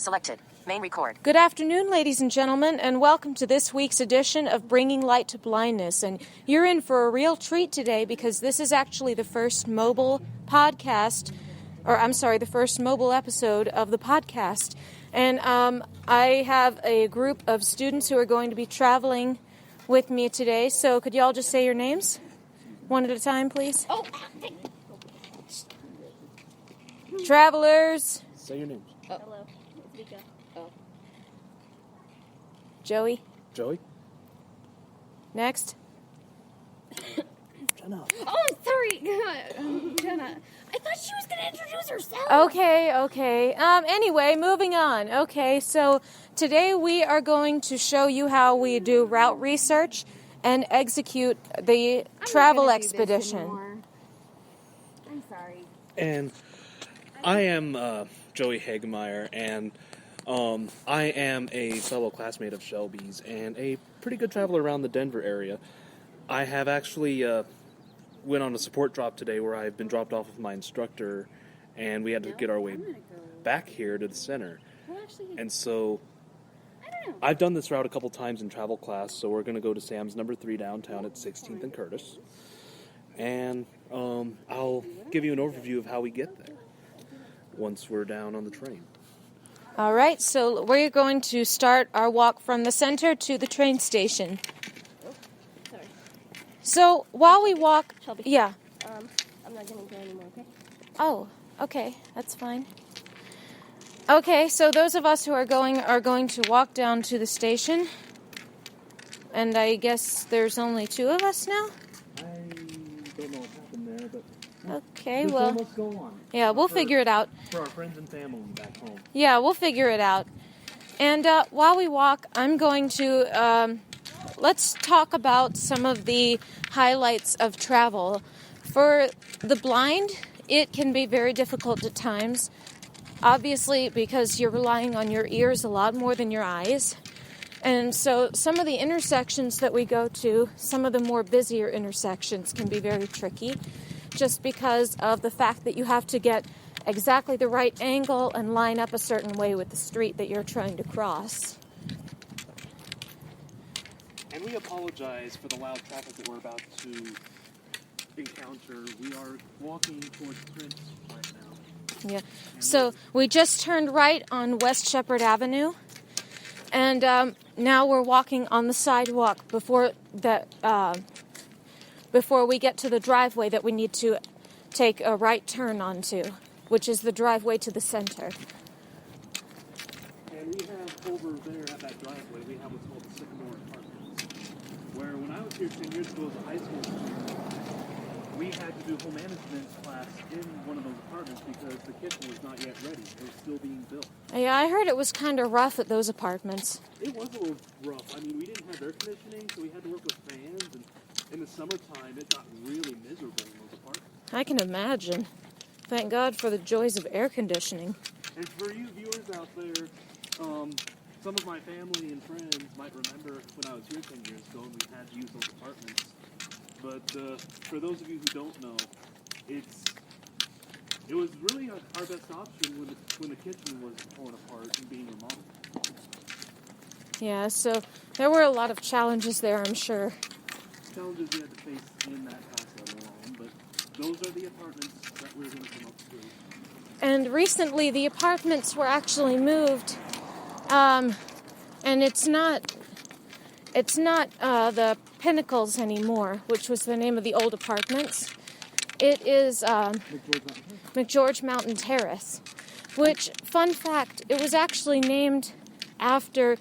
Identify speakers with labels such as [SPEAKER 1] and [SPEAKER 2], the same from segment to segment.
[SPEAKER 1] Selected. Main record.
[SPEAKER 2] Good afternoon, ladies and gentlemen, and welcome to this week's edition of Bringing Light to Blindness. And you're in for a real treat today because this is actually the first mobile podcast, the first mobile episode of the podcast. And I have a group of students who are going to be traveling with me today. So could you all just say your names? One at a time, please.
[SPEAKER 3] Oh.
[SPEAKER 2] Travelers.
[SPEAKER 4] Say your names.
[SPEAKER 3] Hello. It's Vika. Oh.
[SPEAKER 2] Joey.
[SPEAKER 4] Joey?
[SPEAKER 2] Next.
[SPEAKER 4] Jenna.
[SPEAKER 3] Oh, I'm sorry. Jenna. I thought she was going to introduce herself.
[SPEAKER 2] Okay. Anyway, moving on. Okay, so today we are going to show you how we do route research and execute the travel expedition.
[SPEAKER 3] I'm sorry.
[SPEAKER 4] And I am Joey Hagemeyer, and I am a fellow classmate of Shelby's and a pretty good traveler around the Denver area. I have actually went on a support drop today where I've been dropped off with my instructor, and we had to get our way back here to the center. And so I've done this route a couple times in travel class, so we're going to go to Sam's number 3 downtown at 16th and Curtis. And I'll give you an overview of how we get there once we're down on the train.
[SPEAKER 2] All right, so we're going to start our walk from the center to the train station.
[SPEAKER 3] Oh, sorry.
[SPEAKER 2] So while we walk...
[SPEAKER 3] Shelby.
[SPEAKER 2] Yeah.
[SPEAKER 3] I'm not going to go anymore, okay?
[SPEAKER 2] Oh, okay, that's fine. Okay, so those of us who are going to walk down to the station. And I guess there's only 2 of us now?
[SPEAKER 4] I don't know what happened there, but...
[SPEAKER 2] Okay, well...
[SPEAKER 4] Let's go on.
[SPEAKER 2] Yeah, we'll figure it out.
[SPEAKER 4] For our friends and family back home.
[SPEAKER 2] Yeah, we'll figure it out. And while we walk, I'm going to... let's talk about some of the highlights of travel. For the blind, it can be very difficult at times. Obviously, because you're relying on your ears a lot more than your eyes. And so some of the intersections that we go to, some of the more busier intersections can be very tricky, just because of the fact that you have to get exactly the right angle and line up a certain way with the street that you're trying to cross.
[SPEAKER 4] And we apologize for the loud traffic that we're about to encounter. We are walking towards Prince right now.
[SPEAKER 2] Yeah. So we just turned right on West Shepherd Avenue, and now we're walking on the sidewalk before we get to the driveway that we need to take a right turn onto, which is the driveway to the center.
[SPEAKER 4] And we have over there at that driveway, we have what's called the Sycamore Apartments, where when I was here 10 years ago as a high school student, we had to do home management class in one of those apartments because the kitchen was not yet ready. It was still being built.
[SPEAKER 2] Yeah, I heard it was kind of rough at those apartments.
[SPEAKER 4] It was a little rough. I mean, we didn't have air conditioning, so we had to work with fans, and in the summertime, it got really miserable in those apartments.
[SPEAKER 2] I can imagine. Thank God for the joys of air conditioning.
[SPEAKER 4] And for you viewers out there, some of my family and friends might remember when I was here 10 years ago and we had to use those apartments. But for those of you who don't know, it was really our best option when the kitchen was torn apart and being remodeled.
[SPEAKER 2] Yeah, so there were a lot of challenges there, I'm sure.
[SPEAKER 4] Challenges we had to face in that house alone, but those are the apartments that we're going to come up to.
[SPEAKER 2] And recently the apartments were actually moved, and it's not the Pinnacles anymore, which was the name of the old apartments. It is McGeorge Mountain Terrace, which, fun fact, it was actually named after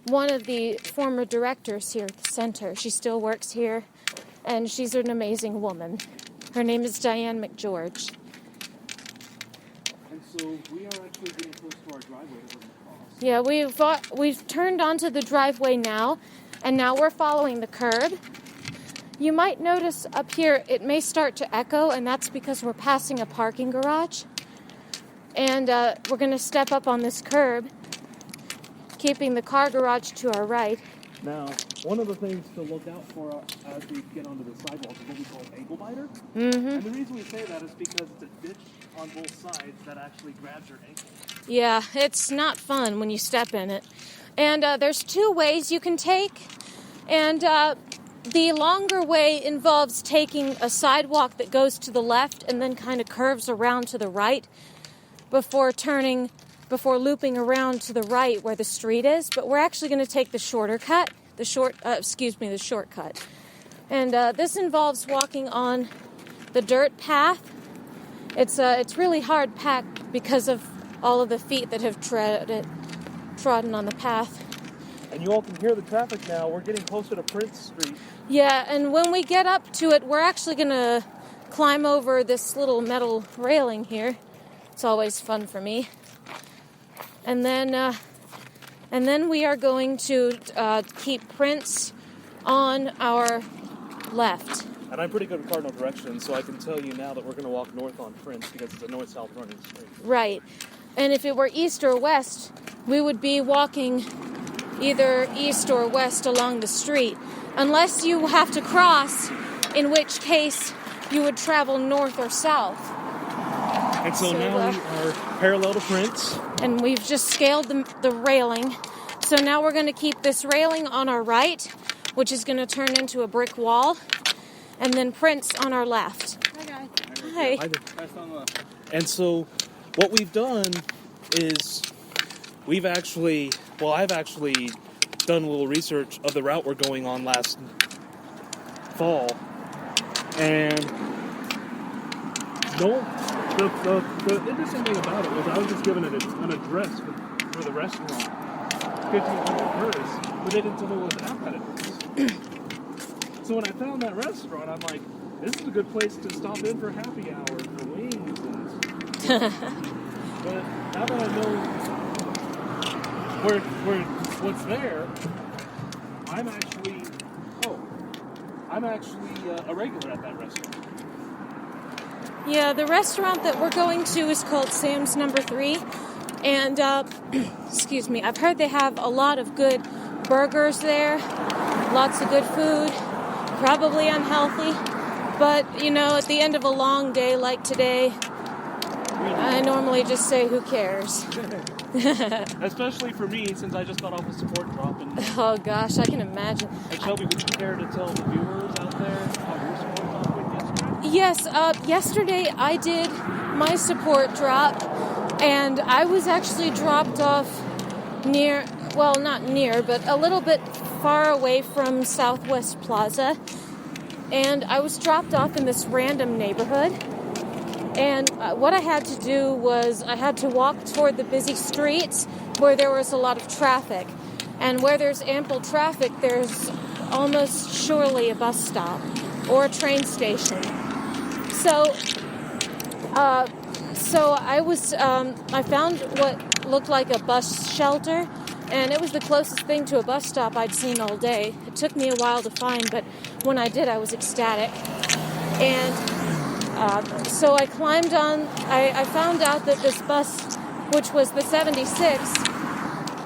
[SPEAKER 2] one of the former directors here at the center. She still works here, and she's an amazing woman. Her name is Diane McGeorge.
[SPEAKER 4] And so we are actually getting close to our driveway that we're going to cross.
[SPEAKER 2] Yeah, we've turned onto the driveway now, and now we're following the curb. You might notice up here it may start to echo, and that's because we're passing a parking garage. And we're going to step up on this curb, keeping the car garage to our right.
[SPEAKER 4] Now, one of the things to look out for as we get onto the sidewalk is what we call an ankle biter.
[SPEAKER 2] Mm-hmm.
[SPEAKER 4] And the reason we say that is because it's a ditch on both sides that actually grabs your ankle.
[SPEAKER 2] Yeah, it's not fun when you step in it. And there's two ways you can take. And the longer way involves taking a sidewalk that goes to the left and then kind of curves around to the right before looping around to the right where the street is. But we're actually going to take the shortcut. The shortcut. And this involves walking on the dirt path. It's really hard packed because of all of the feet that have trodden on the path.
[SPEAKER 4] And you all can hear the traffic now. We're getting closer to Prince Street.
[SPEAKER 2] Yeah, and when we get up to it, we're actually going to climb over this little metal railing here. It's always fun for me. And then we are going to keep Prince on our left.
[SPEAKER 4] And I'm pretty good at cardinal directions, so I can tell you now that we're going to walk north on Prince because it's a north-south running street.
[SPEAKER 2] Right. And if it were east or west, we would be walking either east or west along the street, unless you have to cross, in which case you would travel north or south.
[SPEAKER 4] And so now we are parallel to Prince.
[SPEAKER 2] And we've just scaled the railing. So now we're going to keep this railing on our right, which is going to turn into a brick wall, and then Prince on our left.
[SPEAKER 3] Hi, guys.
[SPEAKER 2] Hi.
[SPEAKER 4] And so what we've done is I've actually done a little research of the route we're going on last fall. And the interesting thing about it was I was just given an address for the restaurant, 1500 Curtis, but they didn't tell me what the app address. So when I found that restaurant, I'm like, this is a good place to stop in for happy hour for wings. But now that I know what's there, I'm actually a regular at that restaurant.
[SPEAKER 2] Yeah, the restaurant that we're going to is called Sam's Number 3. And, excuse me, I've heard they have a lot of good burgers there, lots of good food, probably unhealthy. But, you know, at the end of a long day like today, I normally just say, who cares?
[SPEAKER 4] Especially for me, since I just got off a support drop.
[SPEAKER 2] Oh, gosh, I can imagine.
[SPEAKER 4] And Shelby, would you care to tell the viewers out there how your support drop went yesterday?
[SPEAKER 2] Yes, yesterday I did my support drop, and I was actually dropped off not near, but a little bit far away from Southwest Plaza. And I was dropped off in this random neighborhood. And what I had to do was I had to walk toward the busy streets where there was a lot of traffic. And where there's ample traffic, there's almost surely a bus stop or a train station. So I found what looked like a bus shelter, and it was the closest thing to a bus stop I'd seen all day. It took me a while to find, but when I did, I was ecstatic. And so I climbed on. I found out that this bus, which was the 76,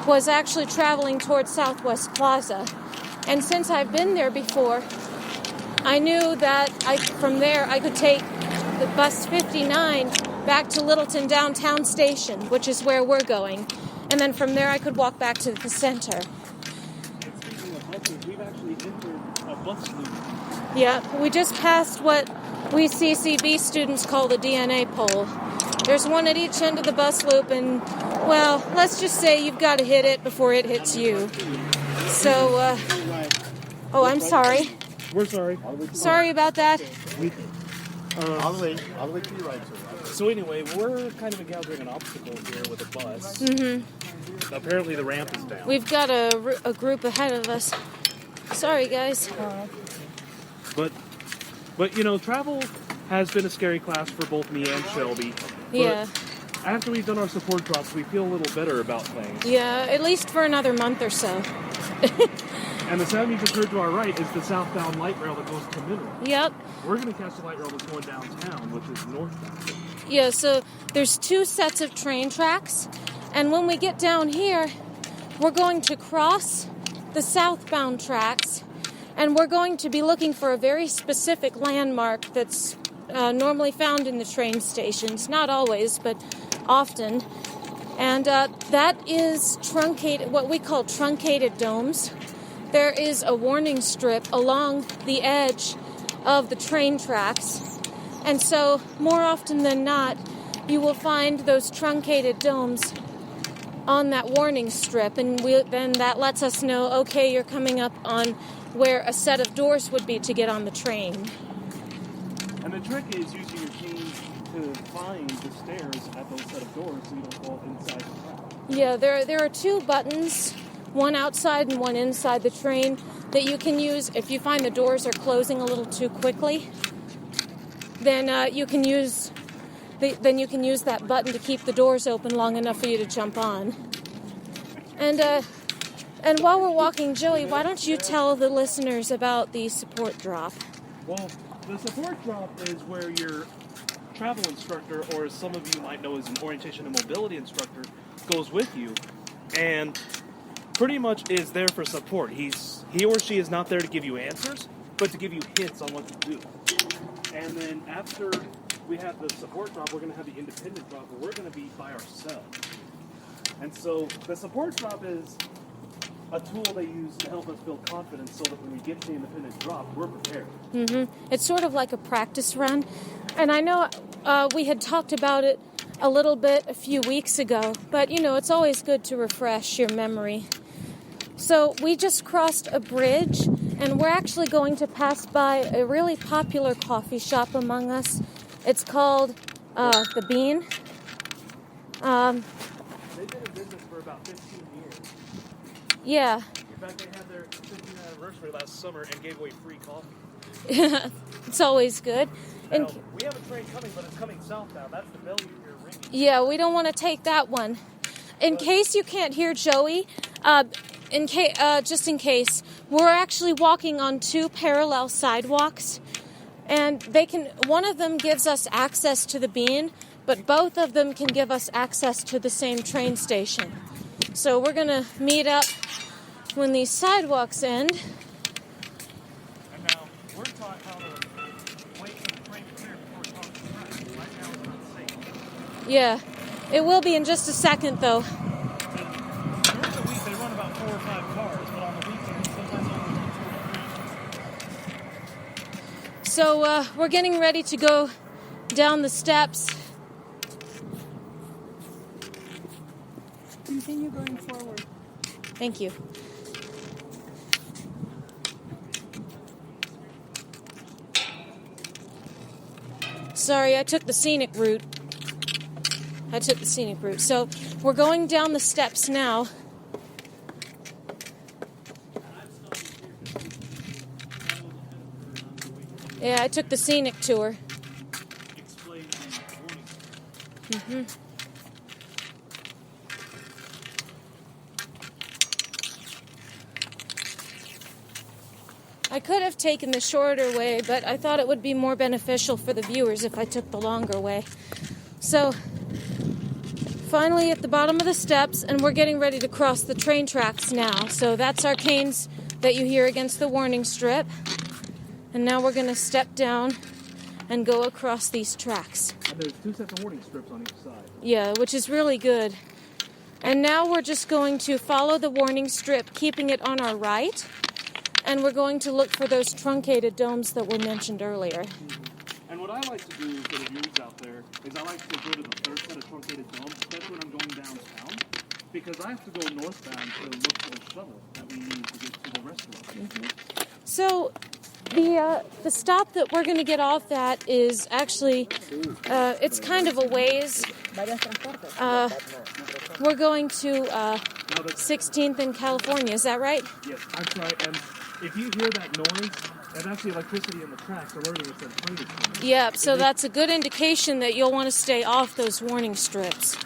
[SPEAKER 2] was actually traveling towards Southwest Plaza. And since I've been there before, I knew that from there I could take the bus 59 back to Littleton Downtown Station, which is where we're going. And then from there I could walk back to the center.
[SPEAKER 4] And speaking of buses, we've actually entered a bus loop.
[SPEAKER 2] Yeah, we just passed what we CCB students call the DNA pole. There's one at each end of the bus loop, and, well, let's just say you've got to hit it before it hits you. So, oh, I'm sorry.
[SPEAKER 4] We're sorry.
[SPEAKER 2] Sorry about that.
[SPEAKER 1] I'll wait till you right, sir.
[SPEAKER 4] So anyway, we're kind of encountering an obstacle here with a bus. Mm-hmm. Apparently the ramp is down.
[SPEAKER 2] We've got a group ahead of us. Sorry, guys.
[SPEAKER 4] But you know, travel has been a scary class for both me and Shelby.
[SPEAKER 2] Yeah.
[SPEAKER 4] After we've done our support drops, we feel a little better about things.
[SPEAKER 2] Yeah, at least for another month or so.
[SPEAKER 4] And the sound you just heard to our right is the southbound light rail that goes to Mineral.
[SPEAKER 2] Yep.
[SPEAKER 4] We're going to catch the light rail that's going downtown, which is northbound.
[SPEAKER 2] Yeah, so there's two sets of train tracks. And when we get down here, we're going to cross the southbound tracks, and we're going to be looking for a very specific landmark that's normally found in the train stations. Not always, but often. And that is what we call truncated domes. There is a warning strip along the edge of the train tracks. And so, more often than not, you will find those truncated domes on that warning strip. And then that lets us know, okay, you're coming up on where a set of doors would be to get on the train.
[SPEAKER 4] And the trick is using your cane to find the stairs at those set of doors so you don't fall inside the track.
[SPEAKER 2] Yeah, there are two buttons, one outside and one inside the train, that you can use if you find the doors are closing a little too quickly. Then you can use that button to keep the doors open long enough for you to jump on. And while we're walking, Joey, why don't you tell the listeners about the support drop?
[SPEAKER 4] Well, the support drop is where your travel instructor, or as some of you might know as an orientation and mobility instructor, goes with you and pretty much is there for support. He or she is not there to give you answers, but to give you hints on what to do. And then after we have the support drop, we're going to have the independent drop, where we're going to be by ourselves. And so the support drop is a tool they use to help us build confidence so that when we get to the independent drop, we're prepared.
[SPEAKER 2] Mm-hmm. It's sort of like a practice run. And I know we had talked about it a little bit a few weeks ago, but it's always good to refresh your memory. So we just crossed a bridge, and we're actually going to pass by a really popular coffee shop among us. It's called The Bean.
[SPEAKER 4] They've been in business for about 15 years.
[SPEAKER 2] Yeah.
[SPEAKER 4] In fact, they had their 15th anniversary last summer and gave away free coffee.
[SPEAKER 2] It's always good.
[SPEAKER 4] Now, we have a train coming, but it's coming southbound. That's the bell you're ringing.
[SPEAKER 2] Yeah, we don't want to take that one. In case you can't hear Joey, just in case, we're actually walking on two parallel sidewalks, and one of them gives us access to the Bean, but both of them can give us access to the same train station. So we're going to meet up when these sidewalks end.
[SPEAKER 4] And now, we're taught how to wait for the train to clear before crossing the track. Right now, it's not safe.
[SPEAKER 2] Yeah, it will be in just a second, though.
[SPEAKER 4] During the week, they run about 4 or 5 cars, but on the weekends, sometimes only 2 or 3.
[SPEAKER 2] So we're getting ready to go down the steps.
[SPEAKER 3] Continue going forward.
[SPEAKER 2] Thank you. Sorry, I took the scenic route. So we're going down the steps now. Yeah, I took the scenic tour. Mm-hmm. I could have taken the shorter way, but I thought it would be more beneficial for the viewers if I took the longer way. So, finally at the bottom of the steps, and we're getting ready to cross the train tracks now. So that's our canes that you hear against the warning strip. And now we're going to step down and go across these tracks.
[SPEAKER 4] And there's 2 sets of warning strips on each side.
[SPEAKER 2] Yeah, which is really good. And now we're just going to follow the warning strip, keeping it on our right. And we're going to look for those truncated domes that were mentioned earlier.
[SPEAKER 4] Mm-hmm. And what I like to do for the viewers out there is I like to go to the third set of truncated domes, especially when I'm going downtown, because I have to go northbound to look for the shuttle that we need to get to the restaurant.
[SPEAKER 2] Mm-hmm. So the stop that we're going to get off at is actually, it's kind of a ways. We're going to 16th in California, is that right?
[SPEAKER 4] Yes, that's right. And if you hear that noise, that's actually electricity in the tracks alerting us that a train is coming.
[SPEAKER 2] Yeah, so that's a good indication that you'll want to stay off those warning strips.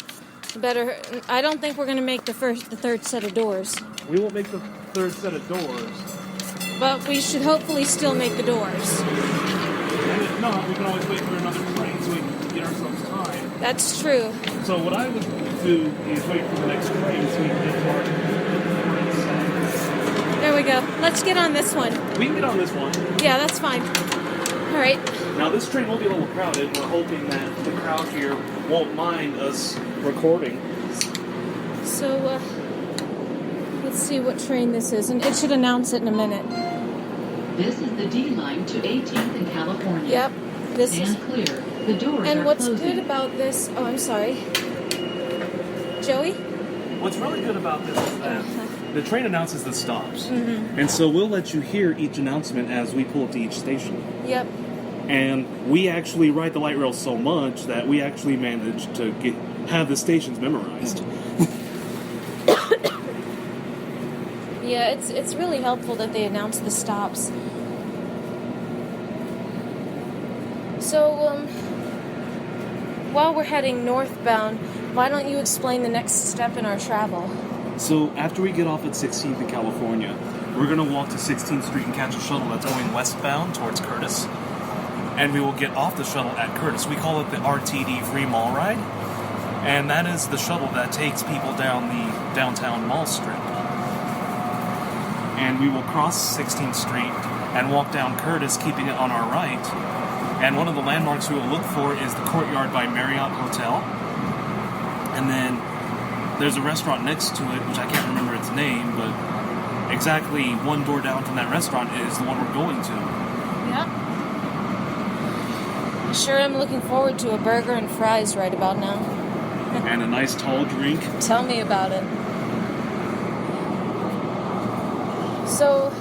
[SPEAKER 2] I don't think we're going to make the third set of doors.
[SPEAKER 4] We won't make the third set of doors.
[SPEAKER 2] But we should hopefully still make the doors.
[SPEAKER 4] And if not, we can always wait for another train so we can get ourselves time.
[SPEAKER 2] That's true.
[SPEAKER 4] So what I would do is wait for the next train so we can get to our
[SPEAKER 2] go. Let's get on this one.
[SPEAKER 4] We can get on this one.
[SPEAKER 2] Yeah, that's fine. All right.
[SPEAKER 4] Now, this train will be a little crowded. We're hoping that the crowd here won't mind us recording.
[SPEAKER 2] So, let's see what train this is, and it should announce it in a minute.
[SPEAKER 5] This is the D line to 18th in California.
[SPEAKER 2] Yep. This is.
[SPEAKER 5] Stand clear. The doors
[SPEAKER 2] And
[SPEAKER 5] are
[SPEAKER 2] what's
[SPEAKER 5] closing.
[SPEAKER 2] good about this? Oh, I'm sorry. Joey?
[SPEAKER 4] What's really good about this is that the train announces the stops. And so we'll let you hear each announcement as we pull up to each station.
[SPEAKER 2] Yep.
[SPEAKER 4] And we actually ride the light rail so much that we actually managed to have the stations memorized.
[SPEAKER 2] Yeah, it's really helpful that they announce the stops. So, while we're heading northbound, why don't you explain the next step in our travel?
[SPEAKER 4] So after we get off at 16th in California, we're going to walk to 16th Street and catch a shuttle that's going westbound towards Curtis. And we will get off the shuttle at Curtis. We call it the RTD Free Mall Ride. And that is the shuttle that takes people down the downtown mall strip. And we will cross 16th Street and walk down Curtis, keeping it on our right. And one of the landmarks we will look for is the Courtyard by Marriott Hotel. And then there's a restaurant next to it, which I can't remember its name, but exactly one door down from that restaurant is the one we're going to.
[SPEAKER 2] Yeah. Sure, I'm looking forward to a burger and fries right about now.
[SPEAKER 4] And a nice tall drink.
[SPEAKER 2] Tell me about it. So,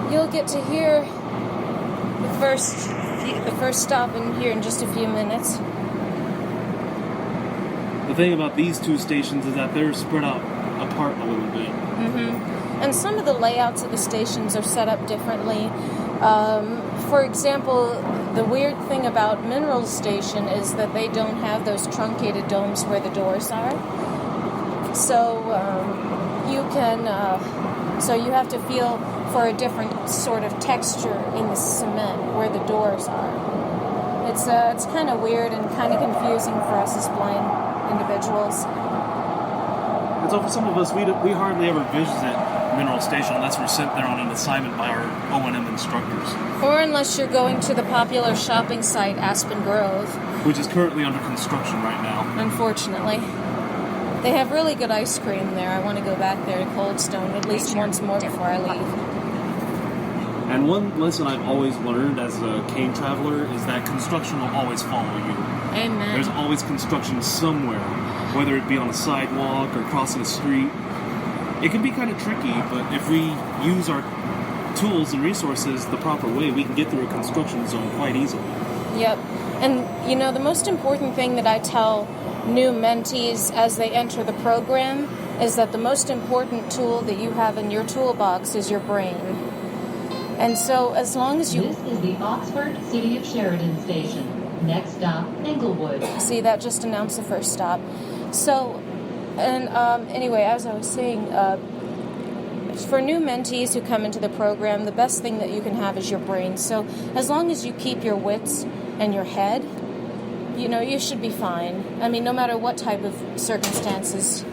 [SPEAKER 2] you'll get to hear the first stop in here in just a few minutes.
[SPEAKER 4] The thing about these two stations is that they're spread out apart a little bit.
[SPEAKER 2] And some of the layouts of the stations are set up differently. For example, the weird thing about Mineral Station is that they don't have those truncated domes where the doors are. So so you have to feel for a different sort of texture in the cement where the doors are. It's kind of weird and kind of confusing for us as blind individuals.
[SPEAKER 4] And so for some of us, we hardly ever visit Mineral Station unless we're sent there on an assignment by our O&M instructors.
[SPEAKER 2] Or unless you're going to the popular shopping site Aspen Grove.
[SPEAKER 4] Which is currently under construction right now.
[SPEAKER 2] Unfortunately. They have really good ice cream there. I want to go back there to Cold Stone at least once more before I leave.
[SPEAKER 4] And one lesson I've always learned as a cane traveler is that construction will always follow you.
[SPEAKER 2] Amen.
[SPEAKER 4] There's always construction somewhere, whether it be on a sidewalk or crossing a street. It can be kind of tricky, but if we use our tools and resources the proper way, we can get through a construction zone quite easily.
[SPEAKER 2] Yep. And, the most important thing that I tell new mentees as they enter the program is that the most important tool that you have in your toolbox is your brain. And so as long as you...
[SPEAKER 5] This is the Oxford City of Sheridan station. Next stop, Englewood.
[SPEAKER 2] See, that just announced the first stop. So, and anyway, as I was saying, for new mentees who come into the program, the best thing that you can have is your brain. So as long as you keep your wits and your head, you should be fine. I mean, no matter what type of circumstances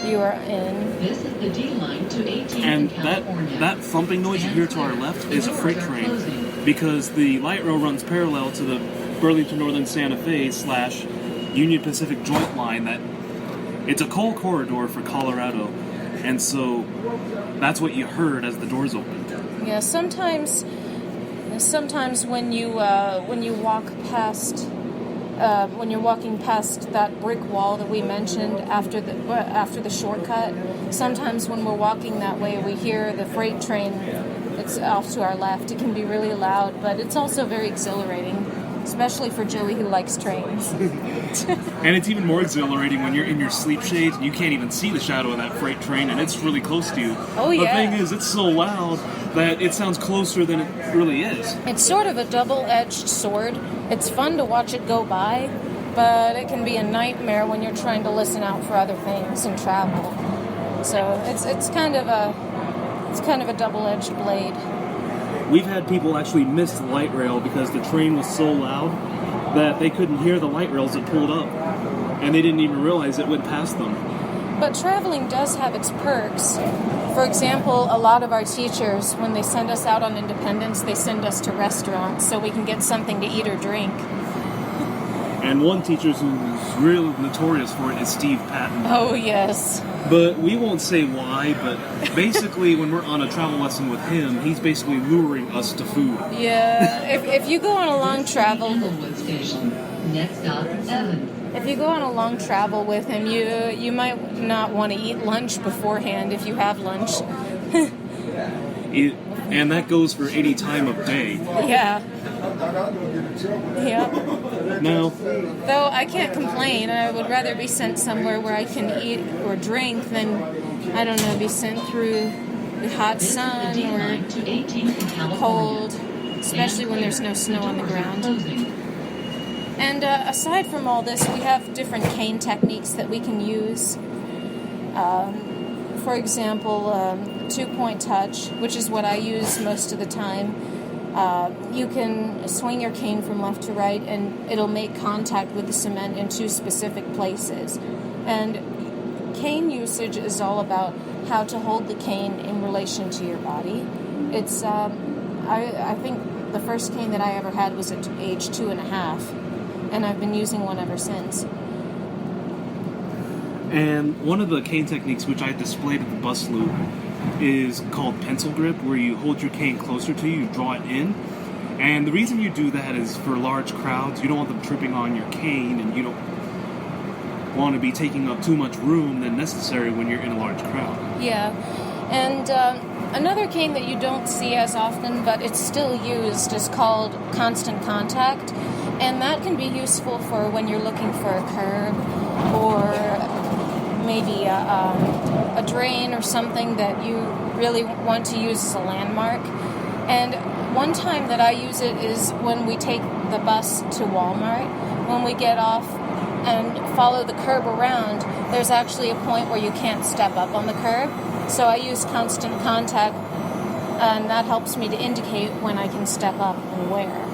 [SPEAKER 2] you are in.
[SPEAKER 5] This is the D line to 18th
[SPEAKER 4] And
[SPEAKER 5] in California.
[SPEAKER 4] that thumping noise you hear to our left is a freight train, because the light rail runs parallel to the Burlington Northern Santa Fe / Union Pacific joint line. That it's a coal corridor for Colorado, and so that's what you heard as the doors opened.
[SPEAKER 2] Yeah, sometimes when you walk past. When you're walking past that brick wall that we mentioned after the shortcut, sometimes when we're walking that way, we hear the freight train. It's off to our left. It can be really loud, but it's also very exhilarating, especially for Joey who likes trains.
[SPEAKER 4] And it's even more exhilarating when you're in your sleep shades and you can't even see the shadow of that freight train, and it's really close to you.
[SPEAKER 2] Oh, yeah.
[SPEAKER 4] The thing is, it's so loud that it sounds closer than it really is.
[SPEAKER 2] It's sort of a double-edged sword. It's fun to watch it go by, but it can be a nightmare when you're trying to listen out for other things and travel. So it's kind of a double-edged blade.
[SPEAKER 4] We've had people actually miss the light rail because the train was so loud that they couldn't hear the light rails that pulled up, and they didn't even realize it went past them.
[SPEAKER 2] But traveling does have its perks. For example, a lot of our teachers, when they send us out on independence, they send us to restaurants so we can get something to eat or drink.
[SPEAKER 4] And one teacher who's real notorious for it is Steve Patton.
[SPEAKER 2] Oh, yes.
[SPEAKER 4] But we won't say why, but basically when we're on a travel lesson with him, he's basically luring us to food.
[SPEAKER 2] Yeah, if you go on a long travel...
[SPEAKER 5] Englewood Station. Next stop, Evans.
[SPEAKER 2] If you go on a long travel with him, you might not want to eat lunch beforehand if you have lunch.
[SPEAKER 4] And that goes for any time of day.
[SPEAKER 2] Yeah. Yeah.
[SPEAKER 4] Now,
[SPEAKER 2] Though I can't complain. I would rather be sent somewhere where I can eat or drink than, I don't know, be sent through the hot
[SPEAKER 5] This is the
[SPEAKER 2] sun
[SPEAKER 5] D
[SPEAKER 2] or
[SPEAKER 5] line to 18th and California.
[SPEAKER 2] cold, especially when there's no snow on the ground. And aside from all this, we have different cane techniques that we can use. For example, 2-point touch, which is what I use most of the time. You can swing your cane from left to right, and it'll make contact with the cement in 2 specific places. And cane usage is all about how to hold the cane in relation to your body. It's, I think the first cane that I ever had was at age 2.5. And I've been using one ever since.
[SPEAKER 4] and one of the cane techniques which I displayed at the bus loop is called pencil grip, where you hold your cane closer to you, draw it in. And the reason you do that is for large crowds, you don't want them tripping on your cane, and you don't want to be taking up too much room than necessary when you're in a large crowd.
[SPEAKER 2] Yeah. And another cane that you don't see as often, but it's still used, is called constant contact. And that can be useful for when you're looking for a curb or maybe a drain or something that you really want to use as a landmark. And one time that I use it is when we take the bus to Walmart. When we get off and follow the curb around, there's actually a point where you can't step up on the curb. So I use constant contact, and that helps me to indicate when I can step up and where.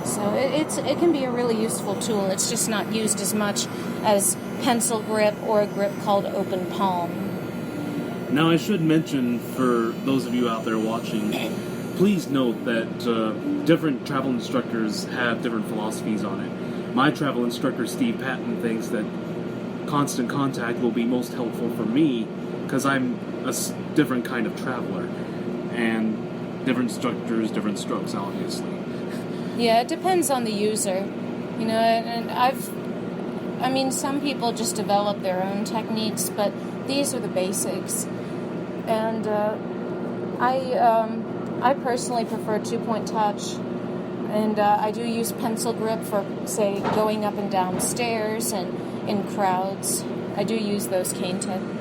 [SPEAKER 2] So it can be a really useful tool. It's just not used as much as pencil grip or a grip called open palm.
[SPEAKER 4] Now, I should mention, for those of you out there watching, please note that different travel instructors have different philosophies on it. My travel instructor, Steve Patton, thinks that constant contact will be most helpful for me because I'm a different kind of traveler. And different instructors, different strokes, obviously.
[SPEAKER 2] Yeah, it depends on the user. You know, and some people just develop their own techniques, but these are the basics. And I personally prefer 2-point touch, and I do use pencil grip for, say, going up and down stairs and in crowds. I do use those cane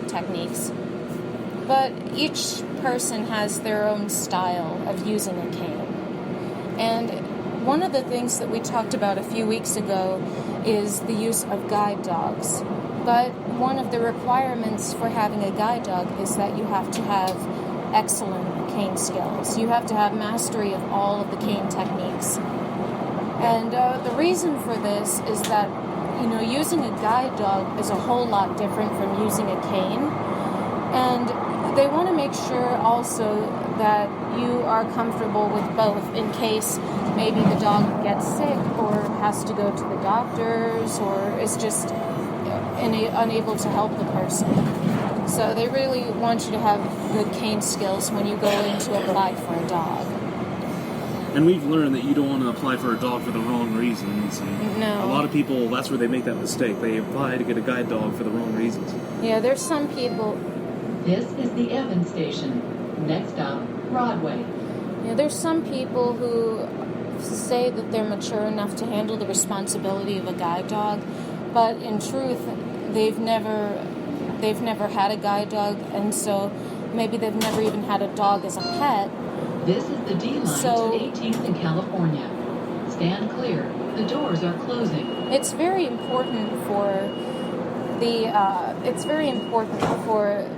[SPEAKER 2] techniques. But each person has their own style of using a cane. And one of the things that we talked about a few weeks ago is the use of guide dogs. But one of the requirements for having a guide dog is that you have to have excellent cane skills. You have to have mastery of all of the cane techniques. And the reason for this is that, using a guide dog is a whole lot different from using a cane. And they want to make sure also that you are comfortable with both in case maybe the dog gets sick or has to go to the doctors or is just unable to help the person. So they really want you to have good cane skills when you go in to apply for a dog.
[SPEAKER 4] And we've learned that you don't want to apply for a dog for the wrong reasons. And
[SPEAKER 2] No.
[SPEAKER 4] a lot of people, that's where they make that mistake. They apply to get a guide dog for the wrong reasons.
[SPEAKER 2] Yeah, there's some people...
[SPEAKER 5] This is the Evans Station. Next stop, Broadway.
[SPEAKER 2] Yeah, there's some people who say that they're mature enough to handle the responsibility of a guide dog, but in truth, they've never had a guide dog, and so maybe they've never even had a dog as a pet.
[SPEAKER 5] This is the D line
[SPEAKER 2] So-
[SPEAKER 5] to 18th in California. Stand clear. The doors are closing.
[SPEAKER 2] It's very important for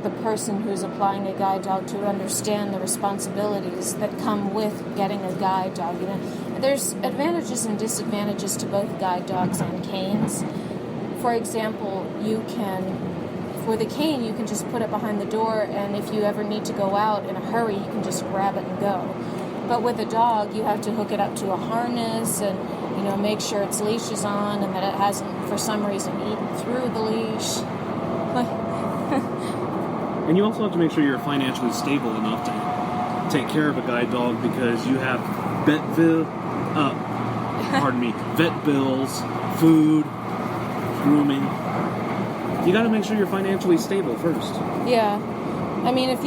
[SPEAKER 2] the person who's applying a guide dog to understand the responsibilities that come with getting a guide dog. There's advantages and disadvantages to both guide dogs and canes. For example, you can, with a cane, you can just put it behind the door, and if you ever need to go out in a hurry, you can just grab it and go. But with a dog, you have to hook it up to a harness and, make sure its leash is on and that it hasn't, for some reason, eaten through the leash.
[SPEAKER 4] And you also have to make sure you're financially stable enough to take care of a guide dog because you have vet bills, food, grooming. You got to make sure you're financially stable first.
[SPEAKER 2] Yeah. If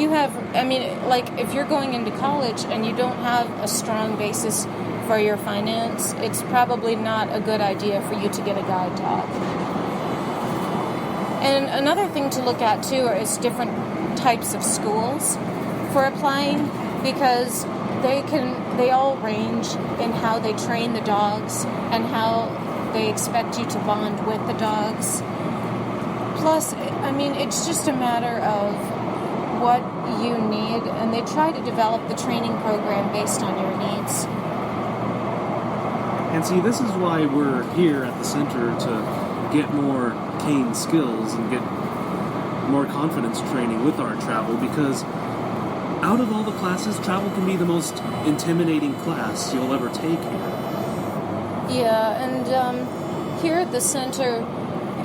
[SPEAKER 2] you're going into college and you don't have a strong basis for your finance, it's probably not a good idea for you to get a guide dog. And another thing to look at too is different types of schools for applying, because they all range in how they train the dogs and how they expect you to bond with the dogs. Plus, it's just a matter of what you need, and they try to develop the training program based on your needs.
[SPEAKER 4] And see, this is why we're here at the center to get more cane skills and get more confidence training with our travel, because out of all the classes, travel can be the most intimidating class you'll ever take here.
[SPEAKER 2] Yeah, and here at the center,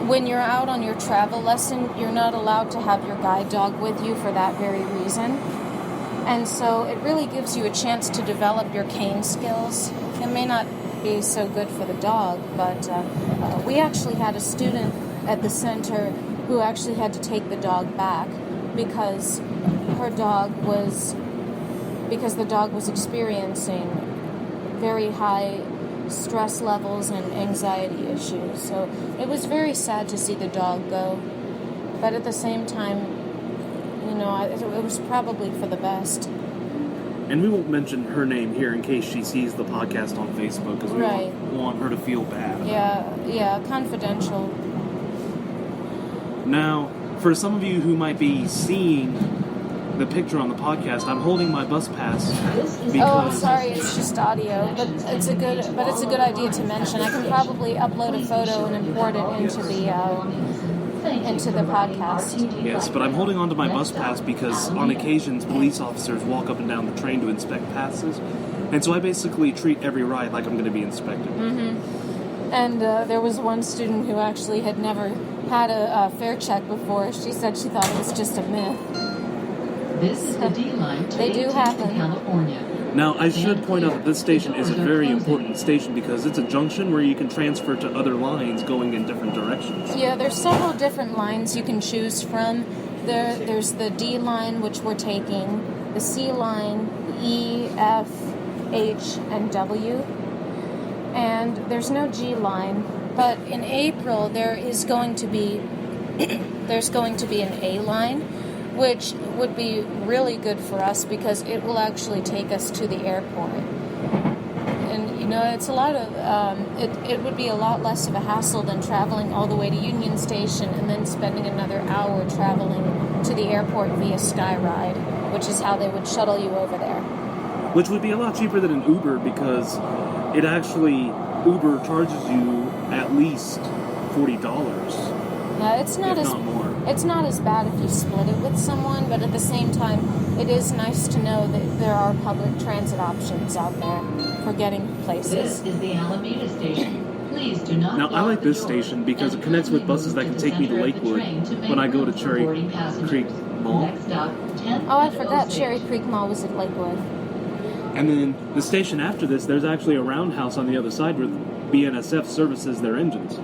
[SPEAKER 2] when you're out on your travel lesson, you're not allowed to have your guide dog with you for that very reason. And so it really gives you a chance to develop your cane skills. It may not be so good for the dog, but we actually had a student at the center who actually had to take the dog back because the dog was experiencing very high stress levels and anxiety issues. So it was very sad to see the dog go, but at the same time, it was probably for the best.
[SPEAKER 4] And we won't mention her name here in case she sees the podcast on Facebook, because we don't want her to feel bad.
[SPEAKER 2] Yeah, confidential.
[SPEAKER 4] Now, for some of you who might be seeing the picture on the podcast, I'm holding my bus pass because...
[SPEAKER 2] Oh, I'm sorry, it's just audio, but it's a good idea to mention. I can probably upload a photo and import it into the podcast.
[SPEAKER 4] Yes, but I'm holding on to my bus pass because on occasions police officers walk up and down the train to inspect passes, and so I basically treat every ride like I'm going to be inspected.
[SPEAKER 2] Mm-hmm. And there was one student who actually had never had a fare check before. She said she thought it was just a myth.
[SPEAKER 5] This is the D line to
[SPEAKER 2] They do
[SPEAKER 5] 18th
[SPEAKER 2] happen.
[SPEAKER 5] California.
[SPEAKER 4] Now, I should point out that this station is a very important station because it's a junction where you can transfer to other lines going in different directions.
[SPEAKER 2] Yeah, there's several different lines you can choose from. There's the D line, which we're taking, the C line, E, F, H, and W. And there's no G line, but in April there's going to be an A line, which would be really good for us because it will actually take us to the airport. And it's a lot of it would be a lot less of a hassle than traveling all the way to Union Station and then spending another hour traveling to the airport via Skyride, which is how they would shuttle you over there.
[SPEAKER 4] Which would be a lot cheaper than an Uber because it actually, Uber charges you at least $40.
[SPEAKER 2] It's not
[SPEAKER 4] if not more.
[SPEAKER 2] It's not as bad if you split it with someone, but at the same time, it is nice to know that there are public transit options out there for getting places.
[SPEAKER 5] This is the Alameda Station. Please do not.
[SPEAKER 4] Now, I like this station because it connects with buses that can take me to Lakewood when I go to Cherry Creek Mall.
[SPEAKER 5] Next stop, 10th
[SPEAKER 2] Oh, I
[SPEAKER 5] and
[SPEAKER 2] forgot
[SPEAKER 5] Osage.
[SPEAKER 2] Cherry Creek Mall was at Lakewood.
[SPEAKER 4] And then the station after this, there's actually a roundhouse on the other side where BNSF services their engines.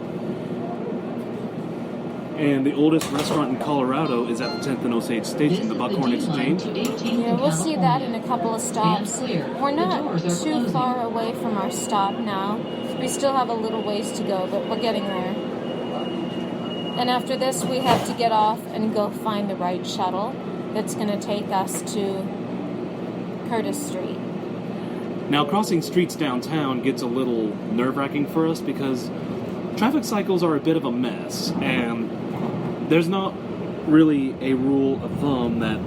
[SPEAKER 4] And the oldest restaurant in Colorado is at the 10th and Osage Station, the Buckhorn Exchange.
[SPEAKER 2] Yeah, we'll see that in a couple of stops. We're not too far away from our stop now. We still have a little ways to go, but we're getting there. And after this, we have to get off and go find the right shuttle that's going to take us to Curtis Street.
[SPEAKER 4] Now, crossing streets downtown gets a little nerve-wracking for us because traffic cycles are a bit of a mess, and there's not really a rule of thumb that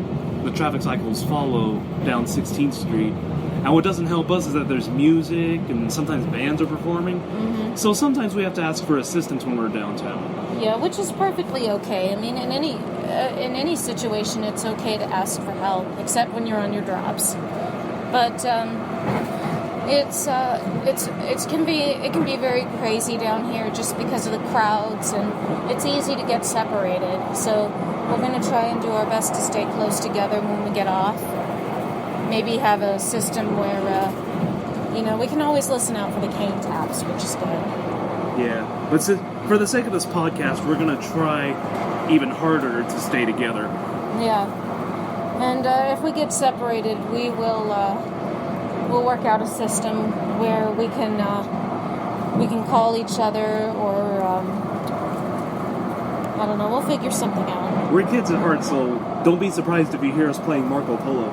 [SPEAKER 4] the traffic cycles follow down 16th Street. And what doesn't help us is that there's music and sometimes bands are performing. Mm-hmm. So sometimes we have to ask for assistance when we're downtown.
[SPEAKER 2] Yeah, which is perfectly okay. I mean, in in any situation, it's okay to ask for help, except when you're on your drops. But it can be very crazy down here just because of the crowds, and it's easy to get separated. So we're going to try and do our best to stay close together when we get off. Maybe have a system where we can always listen out for the cane taps, which is good.
[SPEAKER 4] Yeah, but for the sake of this podcast, we're going to try even harder to stay together.
[SPEAKER 2] Yeah, and if we get separated, we'll work out a system where we can call each other, or I don't know. We'll figure something out.
[SPEAKER 4] We're kids at heart, so don't be surprised if you hear us playing Marco Polo.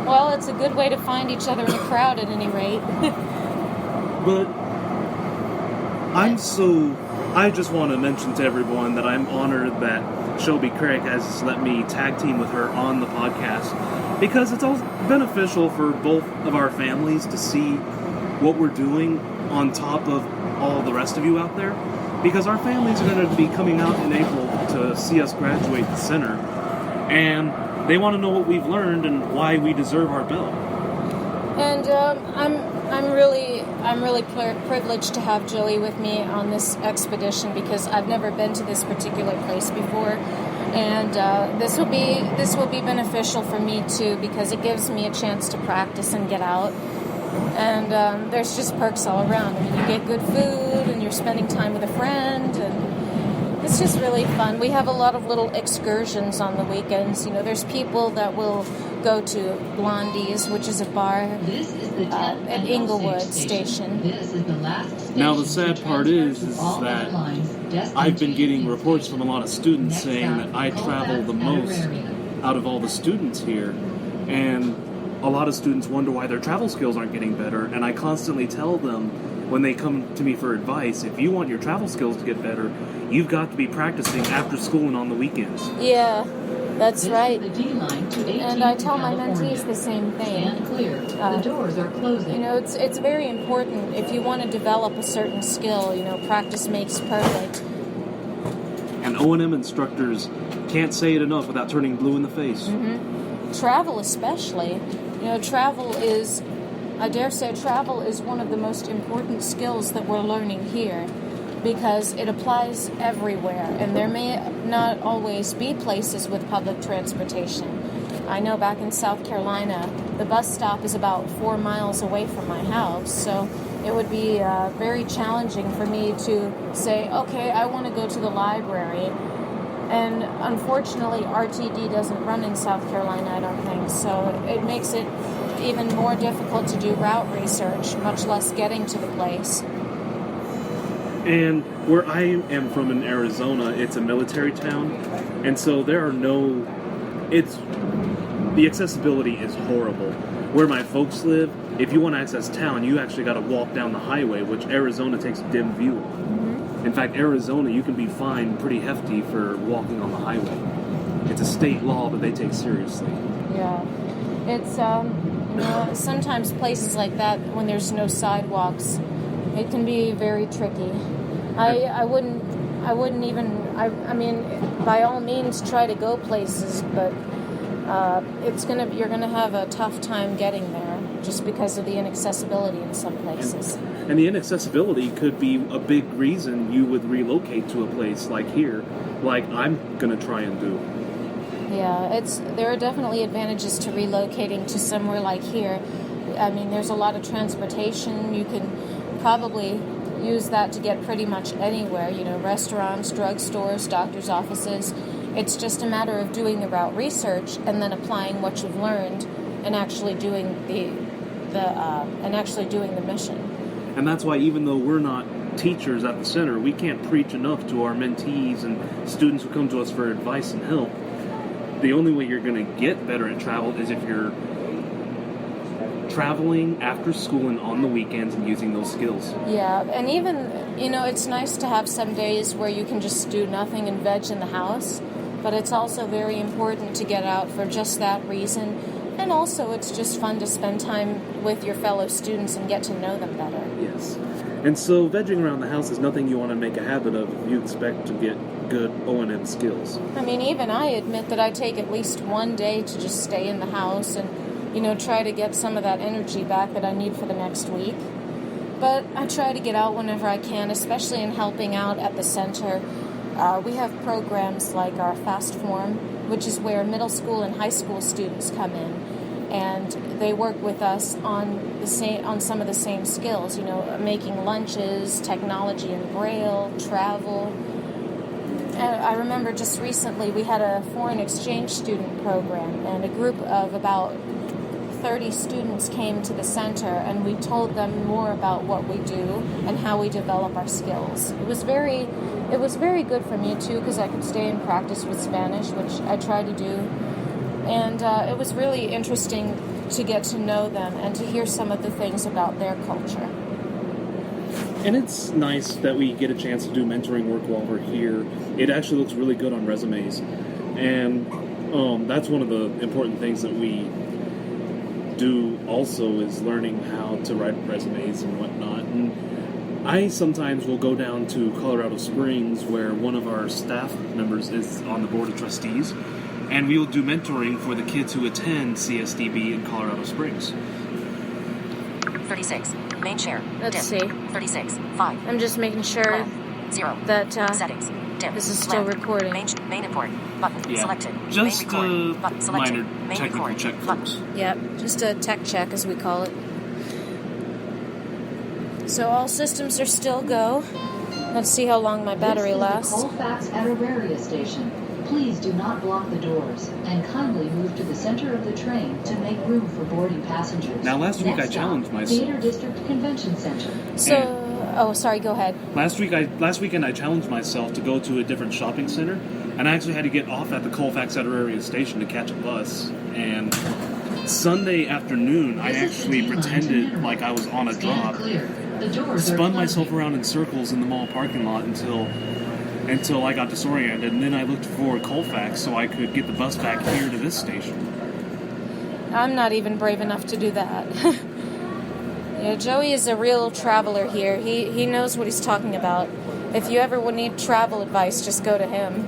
[SPEAKER 2] Well, it's a good way to find each other in a crowd, at any rate.
[SPEAKER 4] But I just want to mention to everyone that I'm honored that Shelby Craig has let me tag team with her on the podcast, because it's all beneficial for both of our families to see what we're doing on top of all the rest of you out there, because our families are going to be coming out in April to see us graduate the center, and they want to know what we've learned and why we deserve our bill.
[SPEAKER 2] And I'm really privileged to have Joey with me on this expedition, because I've never been to this particular place before, and this will be beneficial for me too, because it gives me a chance to practice and get out. And there's just perks all around. I mean, you get good food, and you're spending time with a friend, and it's just really fun. We have a lot of little excursions on the weekends. There's people that will go to Blondie's, which is a bar at Inglewood Station.
[SPEAKER 5] This is the last station.
[SPEAKER 4] Now the sad part is that I've been getting reports from a lot of students saying that I travel the most out of all the students here, and a lot of students wonder why their travel skills aren't getting better, and I constantly tell them when they come to me for advice, if you want your travel skills to get better, you've got to be practicing after school and on the weekends.
[SPEAKER 2] Yeah, that's right.
[SPEAKER 5] This is the D line to 18
[SPEAKER 2] And I tell my
[SPEAKER 5] California.
[SPEAKER 2] mentees the same thing.
[SPEAKER 5] Stand clear. The doors are closing.
[SPEAKER 2] It's very important if you want to develop a certain skill. Practice makes perfect.
[SPEAKER 4] And O&M instructors can't say it enough without turning blue in the face.
[SPEAKER 2] Mm-hmm. Travel especially. Travel is one of the most important skills that we're learning here, because it applies everywhere, and there may not always be places with public transportation. I know back in South Carolina, the bus stop is about 4 miles away from my house, so it would be very challenging for me to say, okay, I want to go to the library. And unfortunately, RTD doesn't run in South Carolina, I don't think, so it makes it even more difficult to do route research, much less getting to the place.
[SPEAKER 4] And where I am from in Arizona, it's a military town, and so the accessibility is horrible. Where my folks live, if you want to access town, you actually got to walk down the highway, which Arizona takes a dim view of.
[SPEAKER 2] Mm-hmm.
[SPEAKER 4] In fact, Arizona, you can be fined pretty hefty for walking on the highway. It's a state law that they take seriously.
[SPEAKER 2] Yeah. It's, sometimes places like that, when there's no sidewalks, it can be very tricky. I mean, by all means, try to go places, but you're gonna have a tough time getting there, just because of the inaccessibility in some places.
[SPEAKER 4] And the inaccessibility could be a big reason you would relocate to a place like here, like I'm gonna try and do.
[SPEAKER 2] Yeah, there are definitely advantages to relocating to somewhere like here. I mean, there's a lot of transportation. You can probably use that to get pretty much anywhere, restaurants, drugstores, doctor's offices. It's just a matter of doing the route research and then applying what you've learned and actually doing the mission.
[SPEAKER 4] And that's why, even though we're not teachers at the center, we can't preach enough to our mentees and students who come to us for advice and help. The only way you're going to get better at travel is if you're traveling after school and on the weekends and using those skills.
[SPEAKER 2] Yeah, and even, it's nice to have some days where you can just do nothing and veg in the house, but it's also very important to get out for just that reason. And also, it's just fun to spend time with your fellow students and get to know them better.
[SPEAKER 4] Yes. And so, vegging around the house is nothing you want to make a habit of if you expect to get good O&M skills.
[SPEAKER 2] I mean, even I admit that I take at least one day to just stay in the house and, try to get some of that energy back that I need for the next week. But I try to get out whenever I can, especially in helping out at the center. We have programs like our Fast Form, which is where middle school and high school students come in, and they work with us on some of the same skills, making lunches, technology and Braille, travel. And I remember just recently we had a foreign exchange student program, and a group of about 30 students came to the center, and we told them more about what we do and how we develop our skills. It was very good for me too, because I could stay and practice with Spanish, which I try to do. And it was really interesting to get to know them and to hear some of the things about their culture.
[SPEAKER 4] And it's nice that we get a chance to do mentoring work while we're here. It actually looks really good on resumes. And that's one of the important things that we do also, is learning how to write resumes and whatnot. And I sometimes will go down to Colorado Springs, where one of our staff members is on the board of trustees, and we will do mentoring for the kids who attend CSDB in Colorado Springs.
[SPEAKER 6] 36. Main share.
[SPEAKER 2] Let's
[SPEAKER 6] Dim.
[SPEAKER 2] see.
[SPEAKER 6] 36. 5.
[SPEAKER 2] I'm just making sure
[SPEAKER 6] Left. 0.
[SPEAKER 2] that
[SPEAKER 6] Settings. Dim.
[SPEAKER 2] this is still
[SPEAKER 6] Left.
[SPEAKER 2] recording.
[SPEAKER 6] Main import. Button.
[SPEAKER 4] Yeah.
[SPEAKER 6] Selected.
[SPEAKER 4] Just
[SPEAKER 6] main record. Button. Selected.
[SPEAKER 4] minor
[SPEAKER 6] Main
[SPEAKER 4] technical
[SPEAKER 6] record.
[SPEAKER 4] check,
[SPEAKER 6] Button.
[SPEAKER 4] folks.
[SPEAKER 2] Yep, just a tech check, as we call it. So all systems are still go. Let's see how long my battery lasts.
[SPEAKER 5] This is the Colfax Aerobaria Station. Please do not block the doors, and kindly move to the center of the train to make room for boarding passengers.
[SPEAKER 4] Now, last week I
[SPEAKER 5] Next
[SPEAKER 4] challenged
[SPEAKER 5] stop,
[SPEAKER 4] myself.
[SPEAKER 5] Theater District Convention Center.
[SPEAKER 2] Sorry, go ahead.
[SPEAKER 4] Last weekend I challenged myself to go to a different shopping center, and I actually had to get off at the Colfax Aerobaria Station to catch a bus. And Sunday afternoon, I
[SPEAKER 5] This is
[SPEAKER 4] actually
[SPEAKER 5] the D-line to
[SPEAKER 4] pretended
[SPEAKER 5] Mineral.
[SPEAKER 4] like I was on a
[SPEAKER 5] Stand
[SPEAKER 4] drop,
[SPEAKER 5] clear. The doors are
[SPEAKER 4] spun myself
[SPEAKER 5] closing.
[SPEAKER 4] around in circles in the mall parking lot until I got disoriented, and then I looked for Colfax so I could get the bus back here to this station.
[SPEAKER 2] I'm not even brave enough to do that. Yeah, Joey is a real traveler here. He knows what he's talking about. If you ever would need travel advice, just go to him.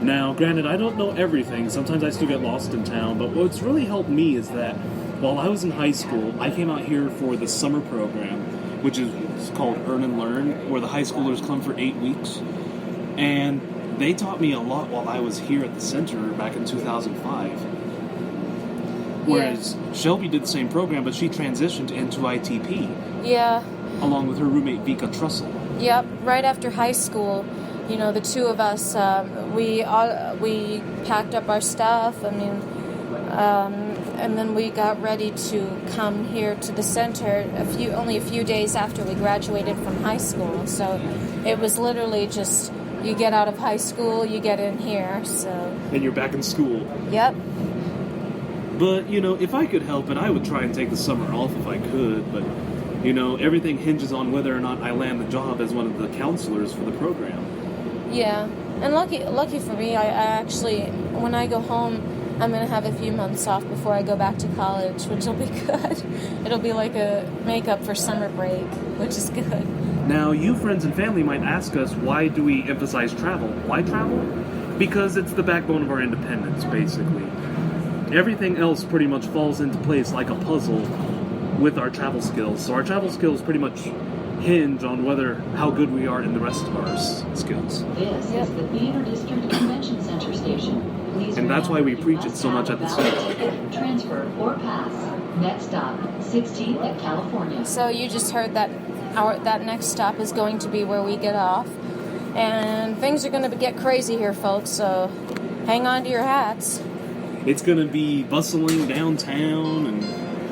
[SPEAKER 4] Now, granted, I don't know everything. Sometimes I still get lost in town, but what's really helped me is that while I was in high school, I came out here for the summer program, which is called Earn and Learn, where the high schoolers come for 8 weeks. And they taught me a lot while I was here at the center back in 2005. Whereas Shelby did the same program, but she transitioned into ITP,
[SPEAKER 2] Yeah,
[SPEAKER 4] along with her roommate Vika Trussell.
[SPEAKER 2] yep. Right after high school, the two of us, we packed up our stuff. And then we got ready to come here to the center only a few days after we graduated from high school. So it was literally just, you get out of high school, you get in here. So
[SPEAKER 4] And you're back in school.
[SPEAKER 2] yep.
[SPEAKER 4] But, if I could help it, I would try and take the summer off if I could. But, everything hinges on whether or not I land the job as one of the counselors for the program.
[SPEAKER 2] Yeah, and lucky for me, I actually, when I go home, I'm going to have a few months off before I go back to college, which will be good. It'll be like a makeup for summer break, which is good.
[SPEAKER 4] Now, you friends and family might ask us, why do we emphasize travel? Why travel? Because it's the backbone of our independence, basically. Everything else pretty much falls into place like a puzzle with our travel skills. So our travel skills pretty much hinge on how good we are in the rest of our skills.
[SPEAKER 5] This is the Theater District Convention Center Station. Please
[SPEAKER 4] And that's why we
[SPEAKER 5] remember you
[SPEAKER 4] preach it
[SPEAKER 5] must
[SPEAKER 4] so much
[SPEAKER 5] have
[SPEAKER 4] at the
[SPEAKER 5] a valid
[SPEAKER 4] center.
[SPEAKER 5] ticket, transfer, or pass. Next stop, 16th and California.
[SPEAKER 2] So you just heard that that next stop is going to be where we get off. And things are going to get crazy here, folks, so hang on to your hats.
[SPEAKER 4] It's going to be bustling downtown and...